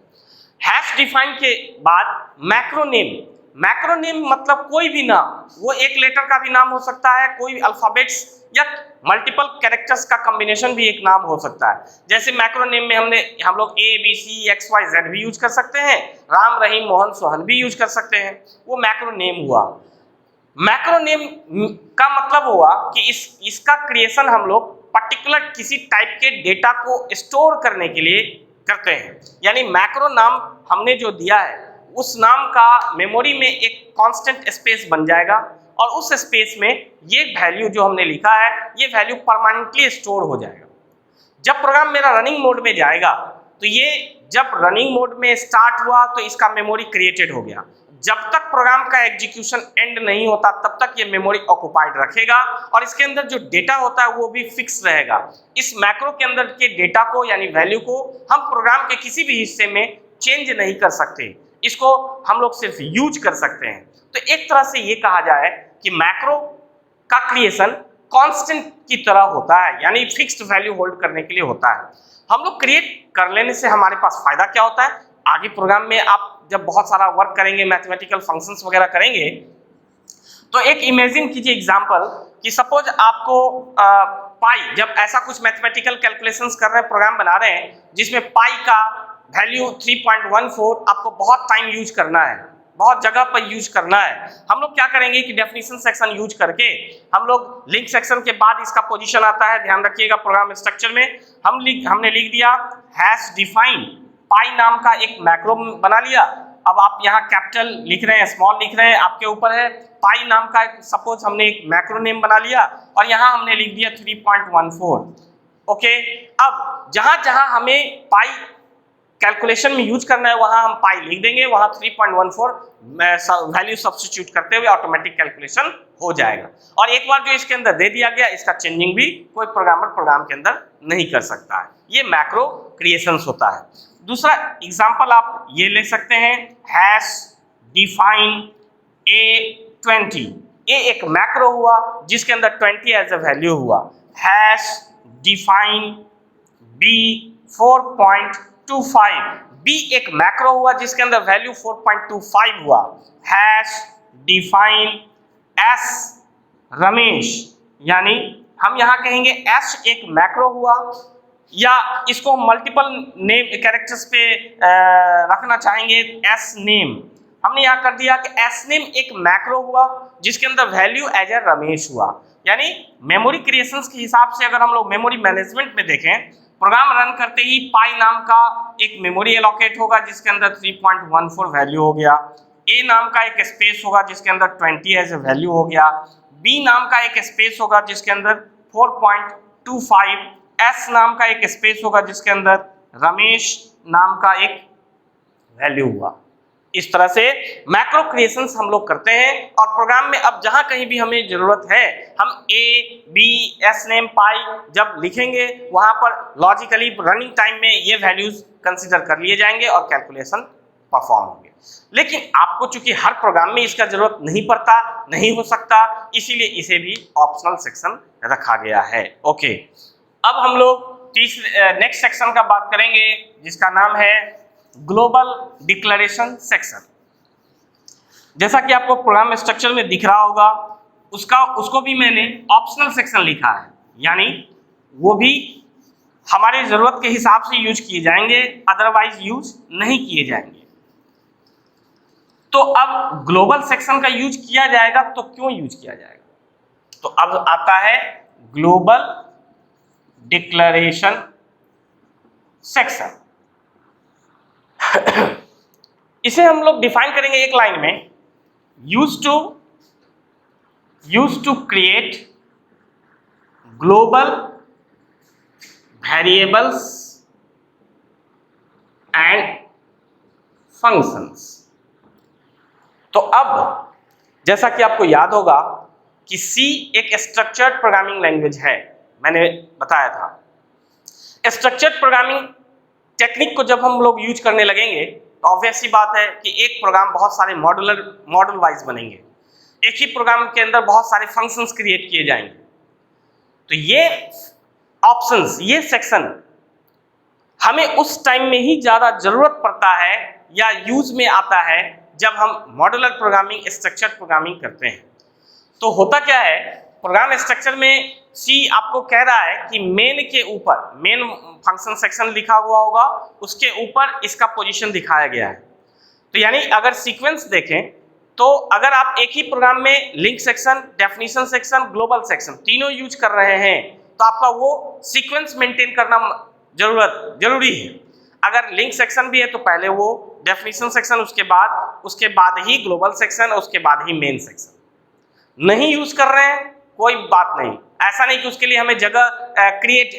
हैश डिफाइन के बाद मैक्रो नेम। मैक्रो नेम मतलब कोई भी नाम, वो एक लेटर का भी नाम हो सकता है, कोई अल्फाबेट्स या मल्टीपल कैरेक्टर्स का कॉम्बिनेशन भी एक नाम हो सकता है। जैसे मैक्रो नेम में हम लोग A B C X Y Z भी यूज कर सकते हैं, राम रहीम मोहन सोहन भी यूज कर सकते हैं, वो मैक्रो नेम हुआ। मैक्रो नेम का मतलब हुआ कि इसका क्रिएशन हम लोग पर्टिकुलर किसी टाइप के डेटा को स्टोर करने के लिए करते हैं। यानी मैक्रो नाम हमने जो दिया है उस नाम का मेमोरी में एक कांस्टेंट स्पेस बन जाएगा, और उस स्पेस में ये वैल्यू जो हमने लिखा है ये वैल्यू परमानेंटली स्टोर हो जाएगा। जब प्रोग्राम मेरा रनिंग मोड में जाएगा तो ये जब रनिंग मोड में स्टार्ट हुआ तो इसका मेमोरी क्रिएटेड हो गया। जब तक प्रोग्राम का एग्जीक्यूशन एंड नहीं होता तब तक ये मेमोरी ऑक्युपाइड रखेगा, और इसके अंदर जो डेटा होता है वो भी फिक्स रहेगा। इस मैक्रो के अंदर के डेटा को यानी वैल्यू को हम प्रोग्राम के किसी भी हिस्से में चेंज नहीं कर सकते, इसको हम लोग सिर्फ यूज कर सकते हैं। तो एक तरह से ये कहा जाए कि मैक्रो का क्रिएशन कांस्टेंट की तरह होता है, यानी फिक्स्ड वैल्यू होल्ड करने के लिए होता है। हम लोग क्रिएट कर लेने से हमारे पास फायदा क्या होता है, आगे प्रोग्राम में आप जब बहुत सारा वर्क करेंगे, मैथमेटिकल फंक्शंस वगैरह करेंगे, तो एक इमेजिन कीजिए एग्जांपल कि सपोज आपको पाई, जब ऐसा कुछ मैथमेटिकल कैलकुलेशंस कर रहे हैं, प्रोग्राम बना रहे हैं जिसमें पाई का वैल्यू 3.14 आपको बहुत टाइम यूज करना है, बहुत जगह पर यूज करना है। हम लोग क्या करेंगे कि डेफिनेशन सेक्शन यूज करके हम लोग लिंक सेक्शन के बाद इसका पोजीशन आता है, ध्यान रखिएगा प्रोग्राम स्ट्रक्चर में हमने लिख दिया हैश डिफाइन पाई नाम का एक मैक्रो बना लिया। अब आप यहाँ कैपिटल लिख रहे हैं, स्मॉल लिख रहे हैं, आपके ऊपर है। पाई नाम का सपोज हमने एक मैक्रो नेम बना लिया और यहाँ हमने लिख दिया 3.14। ओके, अब जहाँ जहाँ हमें पाई कैलकुलेशन में यूज करना है वहां हम पाई लिख देंगे, वहां 3.14 वैल्यू सब्स्टिट्यूट करते हुए ऑटोमेटिक कैलकुलेशन हो जाएगा। और एक बार जो इसके अंदर दे दिया गया, इसका चेंजिंग भी कोई प्रोग्रामर प्रोग्राम के अंदर नहीं कर सकता है। ये मैक्रो क्रिएशंस होता है। दूसरा एग्जांपल आप ये ले सकते हैं, हैश डिफाइन A20। ये एक मैक्रो हुआ जिसके अंदर 20 एज अ वैल्यू हुआ। हैश डिफाइन B4.25, B एक मैक्रो हुआ जिसके अंदर वैल्यू 4.25 हुआ। हैश डिफाइन S रमेश, यानी हम यहाँ कहेंगे S एक मैक्रो हुआ, या इसको मल्टीपल नेम कैरेक्टर्स पे रखना चाहेंगे S नेम। हमने यहाँ कर दिया कि S नेम एक मैक्रो हुआ जिसके अंदर वैल्यू एज ए रमेश हुआ। यानी मेमोरी क्रिएशंस के हिसाब से अगर हम लोग मेमोरी मैनेजमेंट में देखें, प्रोग्राम रन करते ही पाई नाम का एक मेमोरी एलोकेट होगा जिसके अंदर 3.14 वैल्यू हो गया, ए नाम का एक स्पेस होगा जिसके अंदर 20 एज ए वैल्यू हो गया, बी नाम का एक स्पेस होगा जिसके अंदर 4.25, एस नाम का एक स्पेस होगा जिसके अंदर रमेश नाम का एक वैल्यू हुआ। इस तरह से मैक्रो क्रिएशंस हम लोग करते हैं और प्रोग्राम में अब जहां कहीं भी हमें जरूरत है हम ए बी एस नेम पाई जब लिखेंगे वहां पर लॉजिकली रनिंग टाइम में ये वैल्यूज कंसीडर कर लिए जाएंगे और कैलकुलेशन परफॉर्म होंगे। लेकिन आपको चूंकि हर प्रोग्राम में इसका जरूरत नहीं पड़ता, नहीं हो सकता, इसीलिए इसे भी ऑप्शनल सेक्शन रखा गया है। ओके, अब हम लोग नेक्स्ट सेक्शन का बात करेंगे जिसका नाम है ग्लोबल डिक्लेरेशन सेक्शन। जैसा कि आपको प्रोग्राम स्ट्रक्चर में दिख रहा होगा उसको भी मैंने ऑप्शनल सेक्शन लिखा है, यानी वो भी हमारी जरूरत के हिसाब से यूज किए जाएंगे, अदरवाइज यूज नहीं किए जाएंगे। तो अब ग्लोबल सेक्शन का यूज किया जाएगा, तो क्यों यूज किया जाएगा? तो अब आता है ग्लोबल डिक्लेरेशन सेक्शन। इसे हम लोग डिफाइन करेंगे एक लाइन में, use to create global variables and functions. तो अब जैसा कि आपको याद होगा कि सी एक स्ट्रक्चर्ड प्रोग्रामिंग लैंग्वेज है, मैंने बताया था। स्ट्रक्चर्ड प्रोग्रामिंग टेक्निक को जब हम लोग यूज करने लगेंगे तो ऑब्वियस सी बात है कि एक प्रोग्राम बहुत सारे मॉडल वाइज बनेंगे, एक ही प्रोग्राम के अंदर बहुत सारे फंक्शंस क्रिएट किए जाएंगे। तो ये ऑप्शंस, ये सेक्शन हमें उस टाइम में ही ज़्यादा ज़रूरत पड़ता है या यूज में आता है जब हम मॉड्यूलर प्रोग्रामिंग, स्ट्रक्चर्ड प्रोग्रामिंग करते हैं। तो होता क्या है, प्रोग्राम स्ट्रक्चर में सी आपको कह रहा है कि मेन के ऊपर, मेन फंक्शन सेक्शन लिखा हुआ होगा, उसके ऊपर इसका पोजीशन दिखाया गया है। तो यानी अगर सीक्वेंस देखें तो अगर आप एक ही प्रोग्राम में link section, definition section, global section तीनों यूज कर रहे हैं तो आपका वो सीक्वेंस मेंटेन करना जरूरी है। अगर लिंक सेक्शन भी है तो पहले वो डेफिनेशन सेक्शन, उसके बाद ही ग्लोबल सेक्शन, उसके बाद ही मेन सेक्शन। नहीं यूज कर रहे हैं कोई बात नहीं, ऐसा नहीं कि उसके लिए हमें जगह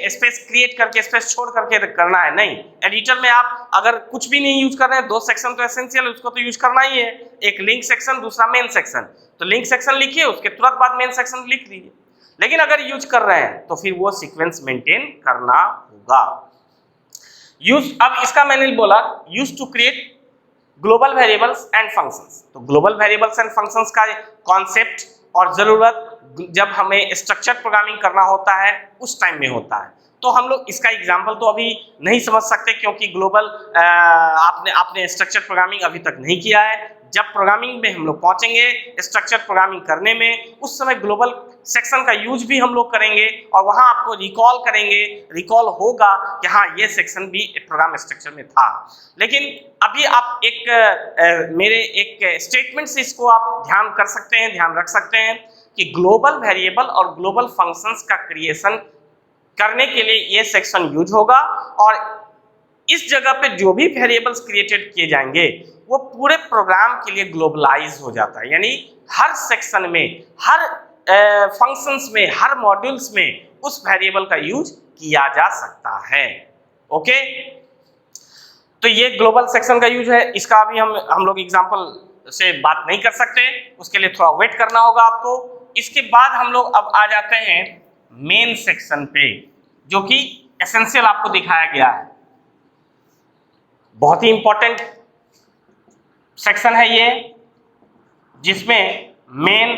स्पेस क्रिएट करके, स्पेस छोड़ करके करना है, नहीं। एडिटर में आप अगर कुछ भी नहीं यूज कर रहे हैं, दो सेक्शन तो एसेंशियल, उसको तो यूज करना ही है, एक लिंक सेक्शन, दूसरा मेन सेक्शन। तो लिंक सेक्शन लिखिए, उसके तुरंत बाद मेन सेक्शन लिख लीजिए। लेकिन अगर यूज कर रहे हैं तो फिर वो सीक्वेंस मेंटेन करना होगा। अब इसका मैंने बोला use to create global variables and functions. तो ग्लोबल वेरिएबल्स एंड फंक्शंस का कॉन्सेप्ट और जरूरत जब हमें स्ट्रक्चर्ड प्रोग्रामिंग करना होता है उस टाइम में होता है। तो हम लोग इसका एग्जांपल तो अभी नहीं समझ सकते क्योंकि ग्लोबल आपने स्ट्रक्चर्ड प्रोग्रामिंग अभी तक नहीं किया है। जब प्रोग्रामिंग में हम लोग पहुंचेंगे स्ट्रक्चर्ड प्रोग्रामिंग करने में, उस समय ग्लोबल सेक्शन का यूज भी हम लोग करेंगे और वहां आपको रिकॉल होगा कि हाँ ये सेक्शन भी प्रोग्राम स्ट्रक्चर में था। लेकिन अभी आप मेरे एक स्टेटमेंट से इसको आप ध्यान रख सकते हैं कि ग्लोबल वेरिएबल और ग्लोबल फंक्शंस का क्रिएशन करने के लिए ये सेक्शन यूज होगा और इस जगह पे जो भी वेरिएबल्स क्रिएटेड किए जाएंगे वो पूरे प्रोग्राम के लिए ग्लोबलाइज हो जाता है। यानी हर सेक्शन में, हर फंक्शंस में, हर मॉड्यूल्स में उस वेरिएबल का यूज किया जा सकता है। ओके, तो ये ग्लोबल सेक्शन का यूज है। इसका अभी हम लोग एग्जांपल से बात नहीं कर सकते, उसके लिए थोड़ा वेट करना होगा आपको। इसके बाद हम लोग अब आ जाते हैं मेन सेक्शन पे, जो कि एसेंशियल आपको दिखाया गया है। बहुत ही इंपॉर्टेंट सेक्शन है ये, जिसमें मेन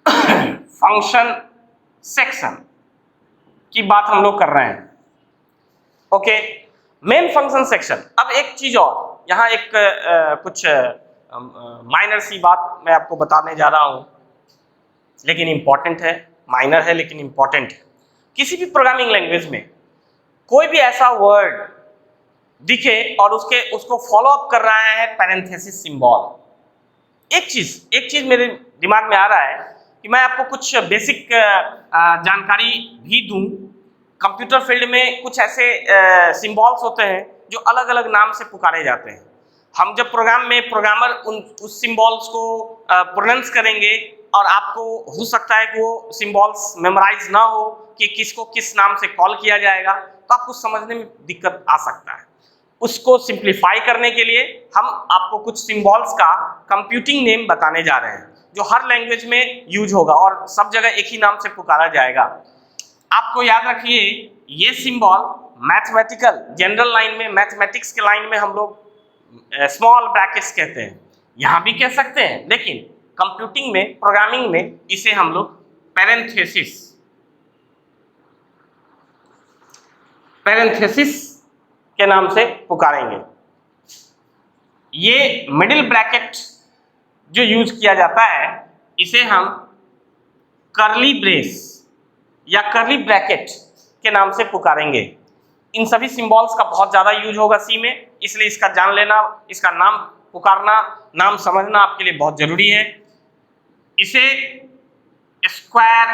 फंक्शन सेक्शन की बात हम लोग कर रहे हैं। Okay, main function section. अब एक चीज और, यहाँ एक कुछ माइनर सी बात मैं आपको बताने जा रहा हूं, लेकिन इंपॉर्टेंट है। माइनर है लेकिन इंपॉर्टेंट है। किसी भी प्रोग्रामिंग लैंग्वेज में कोई भी ऐसा वर्ड दिखे और उसको फॉलो अप कर रहा है पैरेंथेसिस सिंबल। एक चीज मेरे दिमाग में आ रहा है कि मैं आपको कुछ बेसिक जानकारी भी दूं। कंप्यूटर फील्ड में कुछ ऐसे सिंबल्स होते हैं जो अलग अलग नाम से पुकारे जाते हैं। हम जब प्रोग्राम में प्रोग्रामर उस सिंबल्स को प्रोनाउंस करेंगे और आपको हो सकता है कि वो सिंबल्स मेमोराइज ना हो कि किसको किस नाम से कॉल किया जाएगा, तो आपको समझने में दिक्कत आ सकता है। उसको सिंप्लीफाई करने के लिए हम आपको कुछ सिंबल्स का कंप्यूटिंग नेम बताने जा रहे हैं जो हर लैंग्वेज में यूज होगा और सब जगह एक ही नाम से पुकारा जाएगा। आपको याद रखिए, ये सिंबल मैथमेटिकल जनरल लाइन में, मैथमेटिक्स के लाइन में हम लोग स्मॉल ब्रैकेट्स कहते हैं, यहां भी कह सकते हैं, लेकिन कंप्यूटिंग में, प्रोग्रामिंग में इसे हम लोग पैरेंथेसिस के नाम से पुकारेंगे। ये मिडिल ब्रैकेट जो यूज किया जाता है इसे हम कर्ली ब्रेस या कर्ली ब्रैकेट के नाम से पुकारेंगे। इन सभी सिंबल्स का बहुत ज्यादा यूज होगा सी में, इसलिए इसका जान लेना, इसका नाम पुकारना, नाम समझना आपके लिए बहुत जरूरी है। इसे स्क्वायर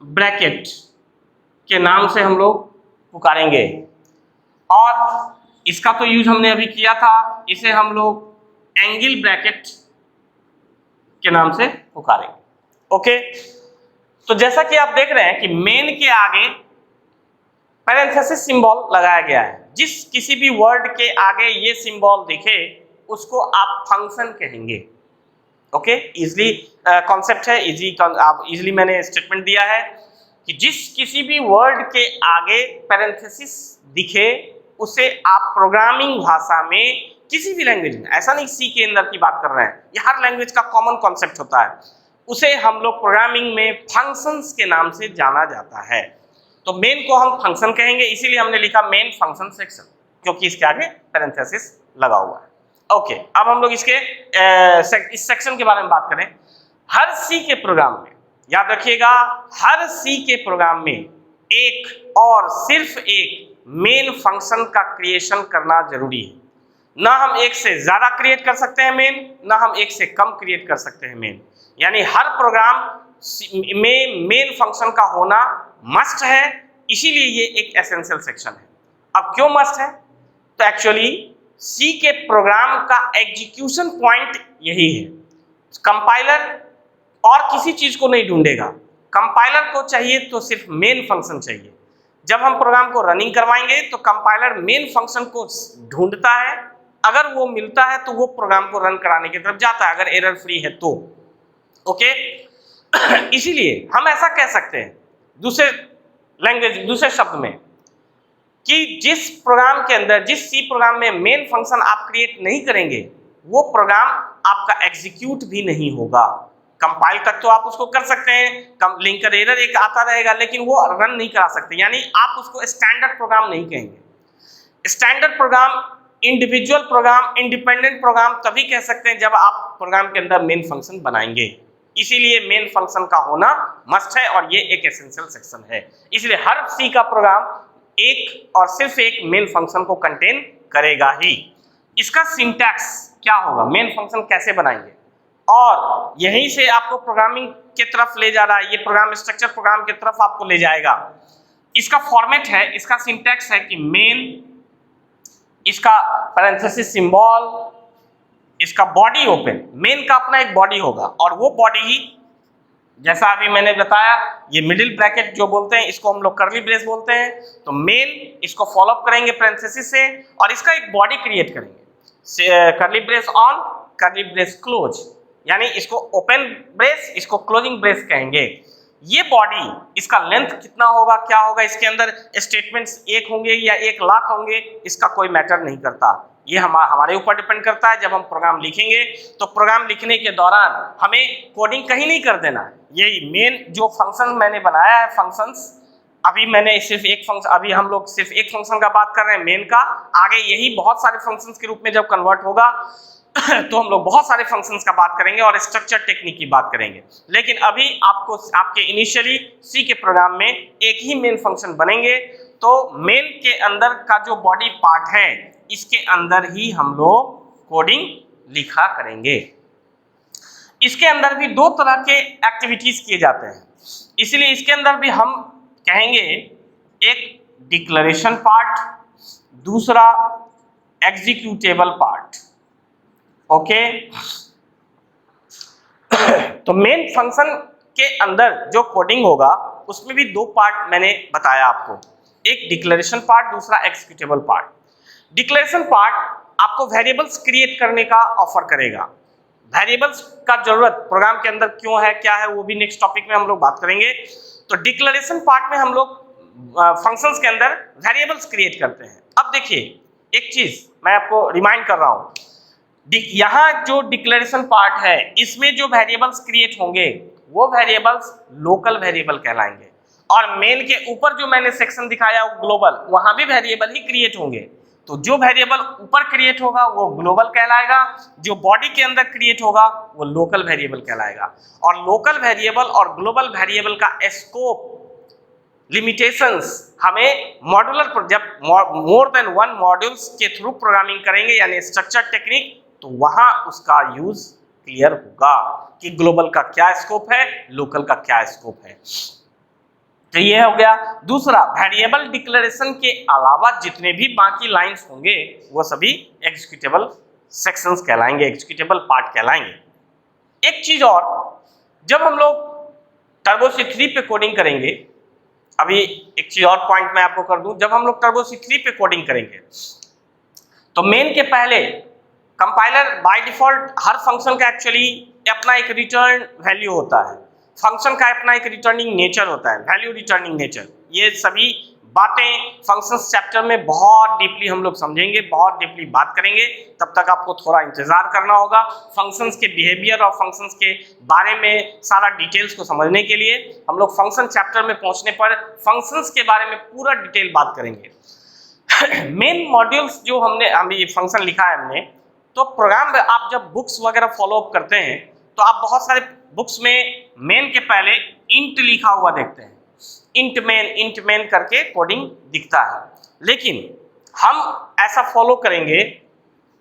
ब्रैकेट के नाम से हम लोग पुकारेंगे और इसका तो यूज हमने अभी किया था, इसे हम लोग एंगल ब्रैकेट के नाम से पुकारेंगे। ओके, तो जैसा कि आप देख रहे हैं कि मेन के आगे पैरेंथेसिस सिंबल लगाया गया है। जिस किसी भी वर्ड के आगे ये सिंबल दिखे उसको आप फंक्शन कहेंगे। ओके, इजली कॉन्सेप्ट है, आप इजली मैंने स्टेटमेंट दिया है कि जिस किसी भी वर्ड के आगे पैरेंथेसिस दिखे उसे आप प्रोग्रामिंग भाषा में किसी भी लैंग्वेज में, ऐसा नहीं सी के अंदर की बात कर रहे हैं, ये हर लैंग्वेज का कॉमन कॉन्सेप्ट होता है, उसे हम लोग प्रोग्रामिंग में फंक्शंस के नाम से जाना जाता है। तो मेन को हम फंक्शन कहेंगे, इसीलिए हमने लिखा मेन फंक्शन सेक्शन, क्योंकि इसके आगे पैरेंथेसिस लगा हुआ है। ओके, अब हम लोग इसके इस सेक्शन के बारे में बात करें। हर सी के प्रोग्राम में, याद रखिएगा, हर सी के प्रोग्राम में एक और सिर्फ एक मेन फंक्शन का क्रिएशन करना जरूरी है। ना हम एक से ज्यादा क्रिएट कर सकते हैं मेन, ना हम एक से कम क्रिएट कर सकते हैं मेन। यानी हर प्रोग्राम में मेन फंक्शन का होना मस्ट है, इसीलिए ये एक एसेंशियल सेक्शन है। अब क्यों मस्ट है? तो एक्चुअली सी के प्रोग्राम का एग्जीक्यूशन पॉइंट यही है। कंपाइलर और किसी चीज को नहीं ढूंढेगा, कंपाइलर को चाहिए तो सिर्फ मेन फंक्शन चाहिए। जब हम प्रोग्राम को रनिंग करवाएंगे तो कंपाइलर मेन फंक्शन को ढूंढता है, अगर वो मिलता है तो वो प्रोग्राम को रन कराने की तरफ जाता है, अगर एरर फ्री है तो। ओके, इसीलिए हम ऐसा कह सकते हैं दूसरे शब्द में कि जिस प्रोग्राम के अंदर, जिस सी प्रोग्राम में मेन फंक्शन आप क्रिएट नहीं करेंगे वो प्रोग्राम आपका एग्जीक्यूट भी नहीं होगा। कंपाइल तक तो आप उसको कर सकते हैं, लिंकर एरर एक आता रहेगा, लेकिन वो रन नहीं करा सकते, यानी आप उसको स्टैंडर्ड प्रोग्राम नहीं कहेंगे। Standard program, individual program, independent program तभी कह सकते हैं जब आप प्रोग्राम के अंदर मेन फंक्शन बनाएंगे। इसीलिए मेन फंक्शन का होना मस्ट है और ये एक एसेंशियल सेक्शन है। इसलिए हर सी का प्रोग्राम एक और सिर्फ एक मेन फंक्शन को कंटेन करेगा ही। इसका सिंटैक्स क्या होगा, मेन फंक्शन कैसे बनाएंगे, और यहीं से आपको प्रोग्रामिंग के तरफ ले जा रहा है, ये प्रोग्राम स्ट्रक्चर प्रोग्राम की तरफ आपको ले जाएगा। इसका फॉर्मेट है, इसका सिंटैक्स है कि मेन, इसका पैरेंथेसिस सिंबल, इसका बॉडी ओपन, मेन का अपना एक बॉडी होगा और वो बॉडी ही, जैसा अभी मैंने बताया, ये मिडिल ब्रैकेट जो बोलते हैं इसको हम लोग कर्ली ब्रेस बोलते हैं। तो मेन इसको फॉलो अप करेंगे पैरेंथेसिस से और इसका एक बॉडी क्रिएट करेंगे, curly brace on, curly brace close, यानी इसको ओपन ब्रेस, इसको क्लोजिंग ब्रेस कहेंगे। ये बॉडी, इसका लेंथ कितना होगा, क्या होगा, इसके अंदर स्टेटमेंट्स एक होंगे या 1,00,000 होंगे, इसका कोई मैटर नहीं करता। ये हमारे ऊपर डिपेंड करता है। जब हम प्रोग्राम लिखेंगे तो प्रोग्राम लिखने के दौरान हमें कोडिंग कहीं नहीं कर देना। यही मेन जो फंक्शन मैंने बनाया है, फंक्शंस, अभी मैंने सिर्फ एक फंक्शन, अभी हम लोग सिर्फ एक फंक्शन का बात कर रहे हैं मेन का, आगे यही बहुत सारे फंक्शंस के रूप में जब कन्वर्ट होगा तो हम लोग बहुत सारे फंक्शंस का बात करेंगे और स्ट्रक्चर टेक्निक की बात करेंगे। लेकिन अभी आपको आपके इनिशियली सी के प्रोग्राम में एक ही मेन फंक्शन बनेंगे, तो मेन के अंदर का जो बॉडी पार्ट है इसके अंदर ही हम लोग कोडिंग लिखा करेंगे। इसके अंदर भी दो तरह के एक्टिविटीज किए जाते हैं, इसलिए इसके अंदर भी हम कहेंगे एक डिक्लेरेशन पार्ट, दूसरा एग्जीक्यूटेबल पार्ट। ओके, तो मेन फंक्शन के अंदर जो कोडिंग होगा उसमें भी दो पार्ट मैंने बताया आपको, एक डिक्लेरेशन पार्ट, दूसरा एग्जीक्यूटेबल पार्ट। डिक्लेरेशन पार्ट आपको वेरिएबल्स क्रिएट करने का ऑफर करेगा। वेरिएबल्स का जरूरत प्रोग्राम के अंदर क्यों है, क्या है, वो भी नेक्स्ट टॉपिक में हम लोग बात करेंगे। तो डिक्लेरेशन पार्ट में हम लोग फंक्शंस के अंदर वेरिएबल्स क्रिएट करते हैं। अब देखिए एक चीज मैं आपको रिमाइंड कर रहा हूं, यहाँ जो डिक्लेरेशन पार्ट है इसमें जो वेरिएबल्स क्रिएट होंगे वो वेरिएबल्स लोकल वेरिएबल कहलाएंगे, और मेन के ऊपर जो मैंने सेक्शन दिखाया वो ग्लोबल, वहां भी वेरिएबल ही क्रिएट होंगे। तो जो वेरिएबल ऊपर क्रिएट होगा वो ग्लोबल कहलाएगा, जो बॉडी के अंदर क्रिएट होगा वो लोकल वेरिएबल कहलाएगा। और लोकल वेरिएबल और ग्लोबल वेरिएबल का स्कोप, लिमिटेशंस हमें मॉड्यूलर, जब मोर देन वन मॉड्यूल्स के थ्रू प्रोग्रामिंग करेंगे यानी स्ट्रक्चर टेक्निक, तो वहां उसका यूज क्लियर होगा कि ग्लोबल का क्या स्कोप है, लोकल का क्या स्कोप है। तो ये हो गया। दूसरा, वेरिएबल डिक्लेरेशन के अलावा जितने भी बाकी लाइंस होंगे वो सभी एग्जीक्यूटेबल सेक्शंस कहलाएंगे, एग्जीक्यूटेबल पार्ट कहलाएंगे। एक चीज और, जब हम लोग टर्बो C3 पे कोडिंग करेंगे, अभी एक चीज और पॉइंट मैं आपको कर दूं, जब हम लोग टर्बो C3 पे कोडिंग करेंगे तो मेन के पहले compiler by default her function का एक्चुअली अपना एक रिटर्न वैल्यू होता है, फंक्शन का अपना एक रिटर्निंग नेचर होता है, वैल्यू रिटर्निंग नेचर। ये सभी बातें फंक्शंस चैप्टर में बहुत डीपली हम लोग समझेंगे, बहुत डीपली बात करेंगे, तब तक आपको थोड़ा इंतजार करना होगा। फंक्शंस के बिहेवियर और फंक्शंस के बारे में सारा डिटेल्स को समझने के लिए हम लोग फंक्शन चैप्टर में पहुंचने पर फंक्शंस के बारे में पूरा डिटेल बात करेंगे। मेन मॉड्यूल्स जो हमने ये फंक्शन लिखा है हमने, तो प्रोग्राम में आप जब बुक्स वगैरह फॉलो अप करते हैं तो आप बहुत सारे बुक्स में मेन के पहले इंट लिखा हुआ देखते हैं, इंट मेन करके कोडिंग दिखता है। लेकिन हम ऐसा फॉलो करेंगे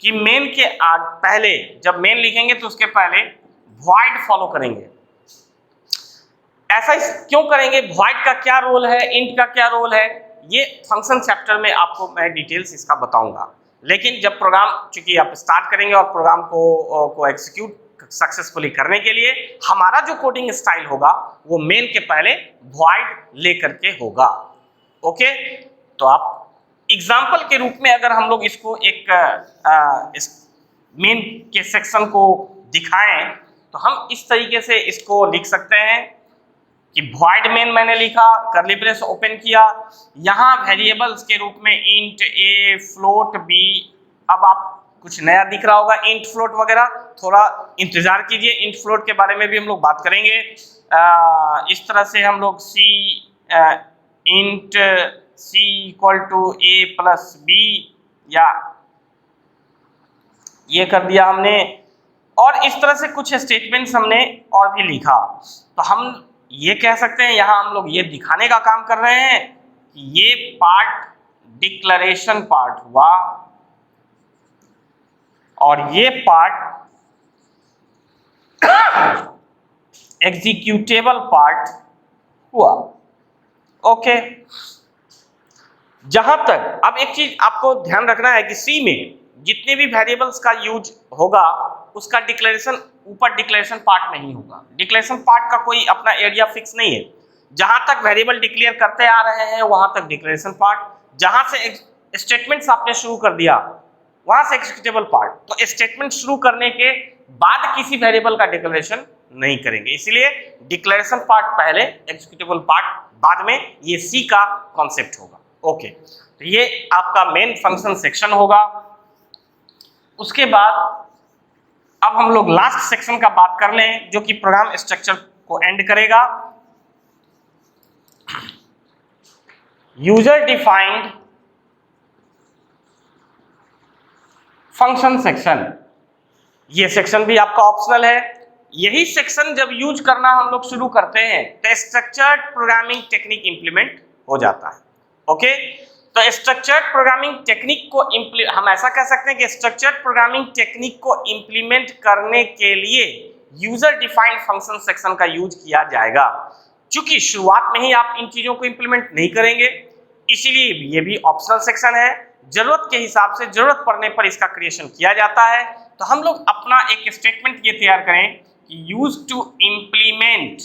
कि मेन के पहले जब मेन लिखेंगे तो उसके पहले वॉइड फॉलो करेंगे। ऐसा क्यों करेंगे, वॉइड का क्या रोल है, इंट का क्या रोल है, ये फंक्शन चैप्टर में आपको मैं डिटेल्स इसका बताऊंगा। लेकिन जब प्रोग्राम चूंकि आप स्टार्ट करेंगे और प्रोग्राम को एग्जीक्यूट सक्सेसफुली करने के लिए हमारा जो कोडिंग स्टाइल होगा वो मेन के पहले वॉइड लेकर के होगा। ओके, तो आप एग्जांपल के रूप में अगर हम लोग इसको एक इस मेन के सेक्शन को दिखाएं तो हम इस तरीके से इसको लिख सकते हैं कि वॉइड मेन मैंने लिखा, कर्ली ब्रेस ओपन किया, यहाँ वेरिएबल्स के रूप में इंट ए, फ्लोट बी, अब आप कुछ नया दिख रहा होगा इंट फ्लोट वगैरह, थोड़ा इंतजार कीजिए, इंट फ्लोट के बारे में भी हम लोग बात करेंगे। इस तरह से हम लोग int c equal to a plus B, या ये कर दिया हमने, और इस तरह से कुछ स्टेटमेंट्स हमने और भी लिखा। तो हम ये कह सकते हैं, यहाँ हम लोग ये दिखाने का काम कर रहे हैं कि ये पार्ट डिक्लेरेशन पार्ट हुआ और ये पार्ट एग्जीक्यूटेबल पार्ट हुआ। ओके, जहां तक अब एक चीज आपको ध्यान रखना है कि सी में जितने भी वेरिएबल्स का यूज होगा उसका डिक्लेरेशन ऊपर डिक्लेरेशन पार्ट नहीं होगा। डिक्लेरेशन पार्ट का कोई अपना एरिया फिक्स नहीं है, जहां तक वेरिएबल डिक्लेयर करते आ रहे हैं वहां तक डिक्लेरेशन पार्ट, जहां से स्टेटमेंट्स आपने शुरू कर दिया वहां से एग्जीक्यूटेबल पार्ट। तो स्टेटमेंट शुरू करने के बाद किसी वेरिएबल का डिक्लेरेशन नहीं करेंगे, इसलिए डिक्लेरेशन पार्ट पहले, एग्जीक्यूटेबल पार्ट बाद में, ये सी का कॉन्सेप्ट होगा। ओके, तो ये आपका मेन फंक्शन सेक्शन होगा। उसके बाद अब हम लोग लास्ट सेक्शन का बात कर लें जो कि प्रोग्राम स्ट्रक्चर को एंड करेगा। यूजर डिफाइंड फंक्शन सेक्शन, ये सेक्शन भी आपका ऑप्शनल है। यही सेक्शन जब यूज करना हम लोग शुरू करते हैं तो स्ट्रक्चर्ड प्रोग्रामिंग टेक्निक इंप्लीमेंट हो जाता है। ओके, तो स्ट्रक्चर्ड प्रोग्रामिंग टेक्निक को हम ऐसा कह सकते हैं कि स्ट्रक्चर्ड प्रोग्रामिंग टेक्निक को इंप्लीमेंट करने के लिए यूजर डिफाइंड फंक्शन सेक्शन का यूज किया जाएगा। क्योंकि शुरुआत में ही आप इन चीजों को इंप्लीमेंट नहीं करेंगे, इसीलिए ये भी ऑप्शनल सेक्शन है। जरूरत के हिसाब से जरूरत पड़ने पर इसका क्रिएशन किया जाता है। तो हम लोग अपना एक स्टेटमेंट ये तैयार करें कि used to implement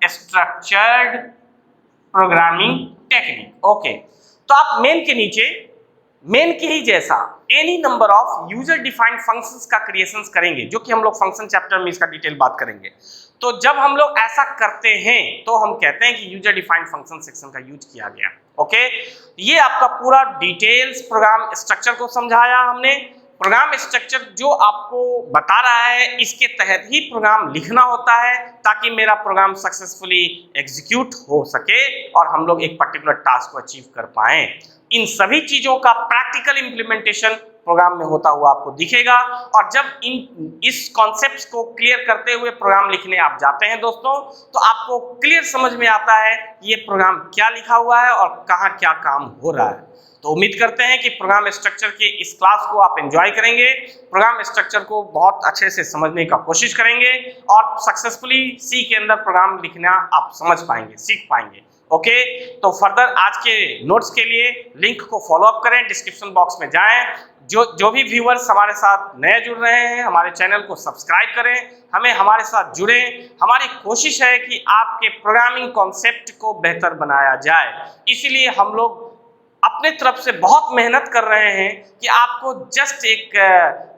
structured programming technique. Okay, तो आप मेन के नीचे मेन के ही जैसा any number of user defined functions का क्रिएशंस करेंगे, जो कि हम लोग फंक्शन चैप्टर में इसका डिटेल बात करेंगे। तो जब हम लोग ऐसा करते हैं तो हम कहते हैं कि यूजर डिफाइंड फंक्शन सेक्शन का यूज किया गया। ओके, ये आपका पूरा डिटेल्स प्रोग्राम स्ट्रक्चर को समझाया हमने। प्रोग्राम स्ट्रक्चर जो आपको बता रहा है, इसके तहत ही प्रोग्राम लिखना होता है ताकि मेरा प्रोग्राम सक्सेसफुली एग्जीक्यूट हो सके और हम लोग एक पर्टिकुलर टास्क को अचीव कर पाएं। इन सभी चीजों का प्रैक्टिकल इंप्लीमेंटेशन प्रोग्राम में होता हुआ आपको दिखेगा। और जब इस कॉन्सेप्ट्स को क्लियर करते हुए प्रोग्राम लिखने आप जाते हैं दोस्तों, तो आपको क्लियर समझ में आता है कि ये प्रोग्राम क्या लिखा हुआ है और कहाँ क्या काम हो रहा है। तो उम्मीद करते हैं कि प्रोग्राम स्ट्रक्चर के इस क्लास को आप एंजॉय करेंगे, प्रोग्राम स्ट्रक्चर को बहुत अच्छे से समझने का कोशिश करेंगे और सक्सेसफुली सी के अंदर प्रोग्राम लिखना आप समझ पाएंगे, सीख पाएंगे। ओके, तो फर्दर आज के नोट्स के लिए लिंक को फॉलो अप करें, डिस्क्रिप्शन बॉक्स में जाएं। जो भी व्यूअर्स हमारे साथ नए जुड़ रहे हैं, हमारे चैनल को सब्सक्राइब करें, हमारे साथ जुड़ें। हमारी कोशिश है कि आपके प्रोग्रामिंग कॉन्सेप्ट को बेहतर बनाया जाए, इसीलिए हम लोग अपने तरफ से बहुत मेहनत कर रहे हैं कि आपको जस्ट एक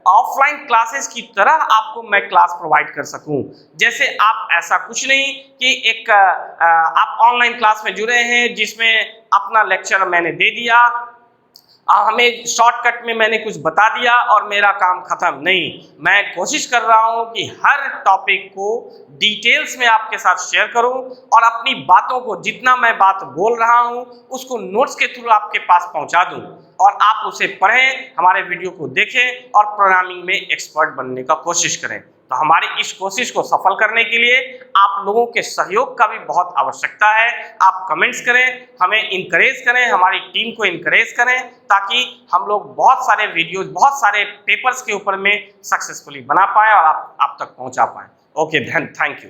ऑफलाइन क्लासेस की तरह आपको मैं क्लास प्रोवाइड कर सकूं। जैसे आप ऐसा कुछ नहीं कि एक आप ऑनलाइन क्लास में जुड़े हैं जिसमें अपना लेक्चर मैंने दे दिया, हमें शॉर्टकट में मैंने कुछ बता दिया और मेरा काम खत्म। नहीं, मैं कोशिश कर रहा हूं कि हर टॉपिक को डिटेल्स में आपके साथ शेयर करूं और अपनी बातों को, जितना मैं बात बोल रहा हूं उसको नोट्स के थ्रू आपके पास पहुंचा दूं और आप उसे पढ़ें, हमारे वीडियो को देखें और प्रोग्रामिंग में एक्सपर्ट बनने का कोशिश करें। तो हमारी इस कोशिश को सफल करने के लिए आप लोगों के सहयोग का भी बहुत आवश्यकता है। आप कमेंट्स करें, हमें इनकरेज करें, हमारी टीम को इनकरेज करें ताकि हम लोग बहुत सारे वीडियोस, बहुत सारे पेपर्स के ऊपर में सक्सेसफुली बना पाएं और आप तक पहुंचा पाएं। Okay, thank you.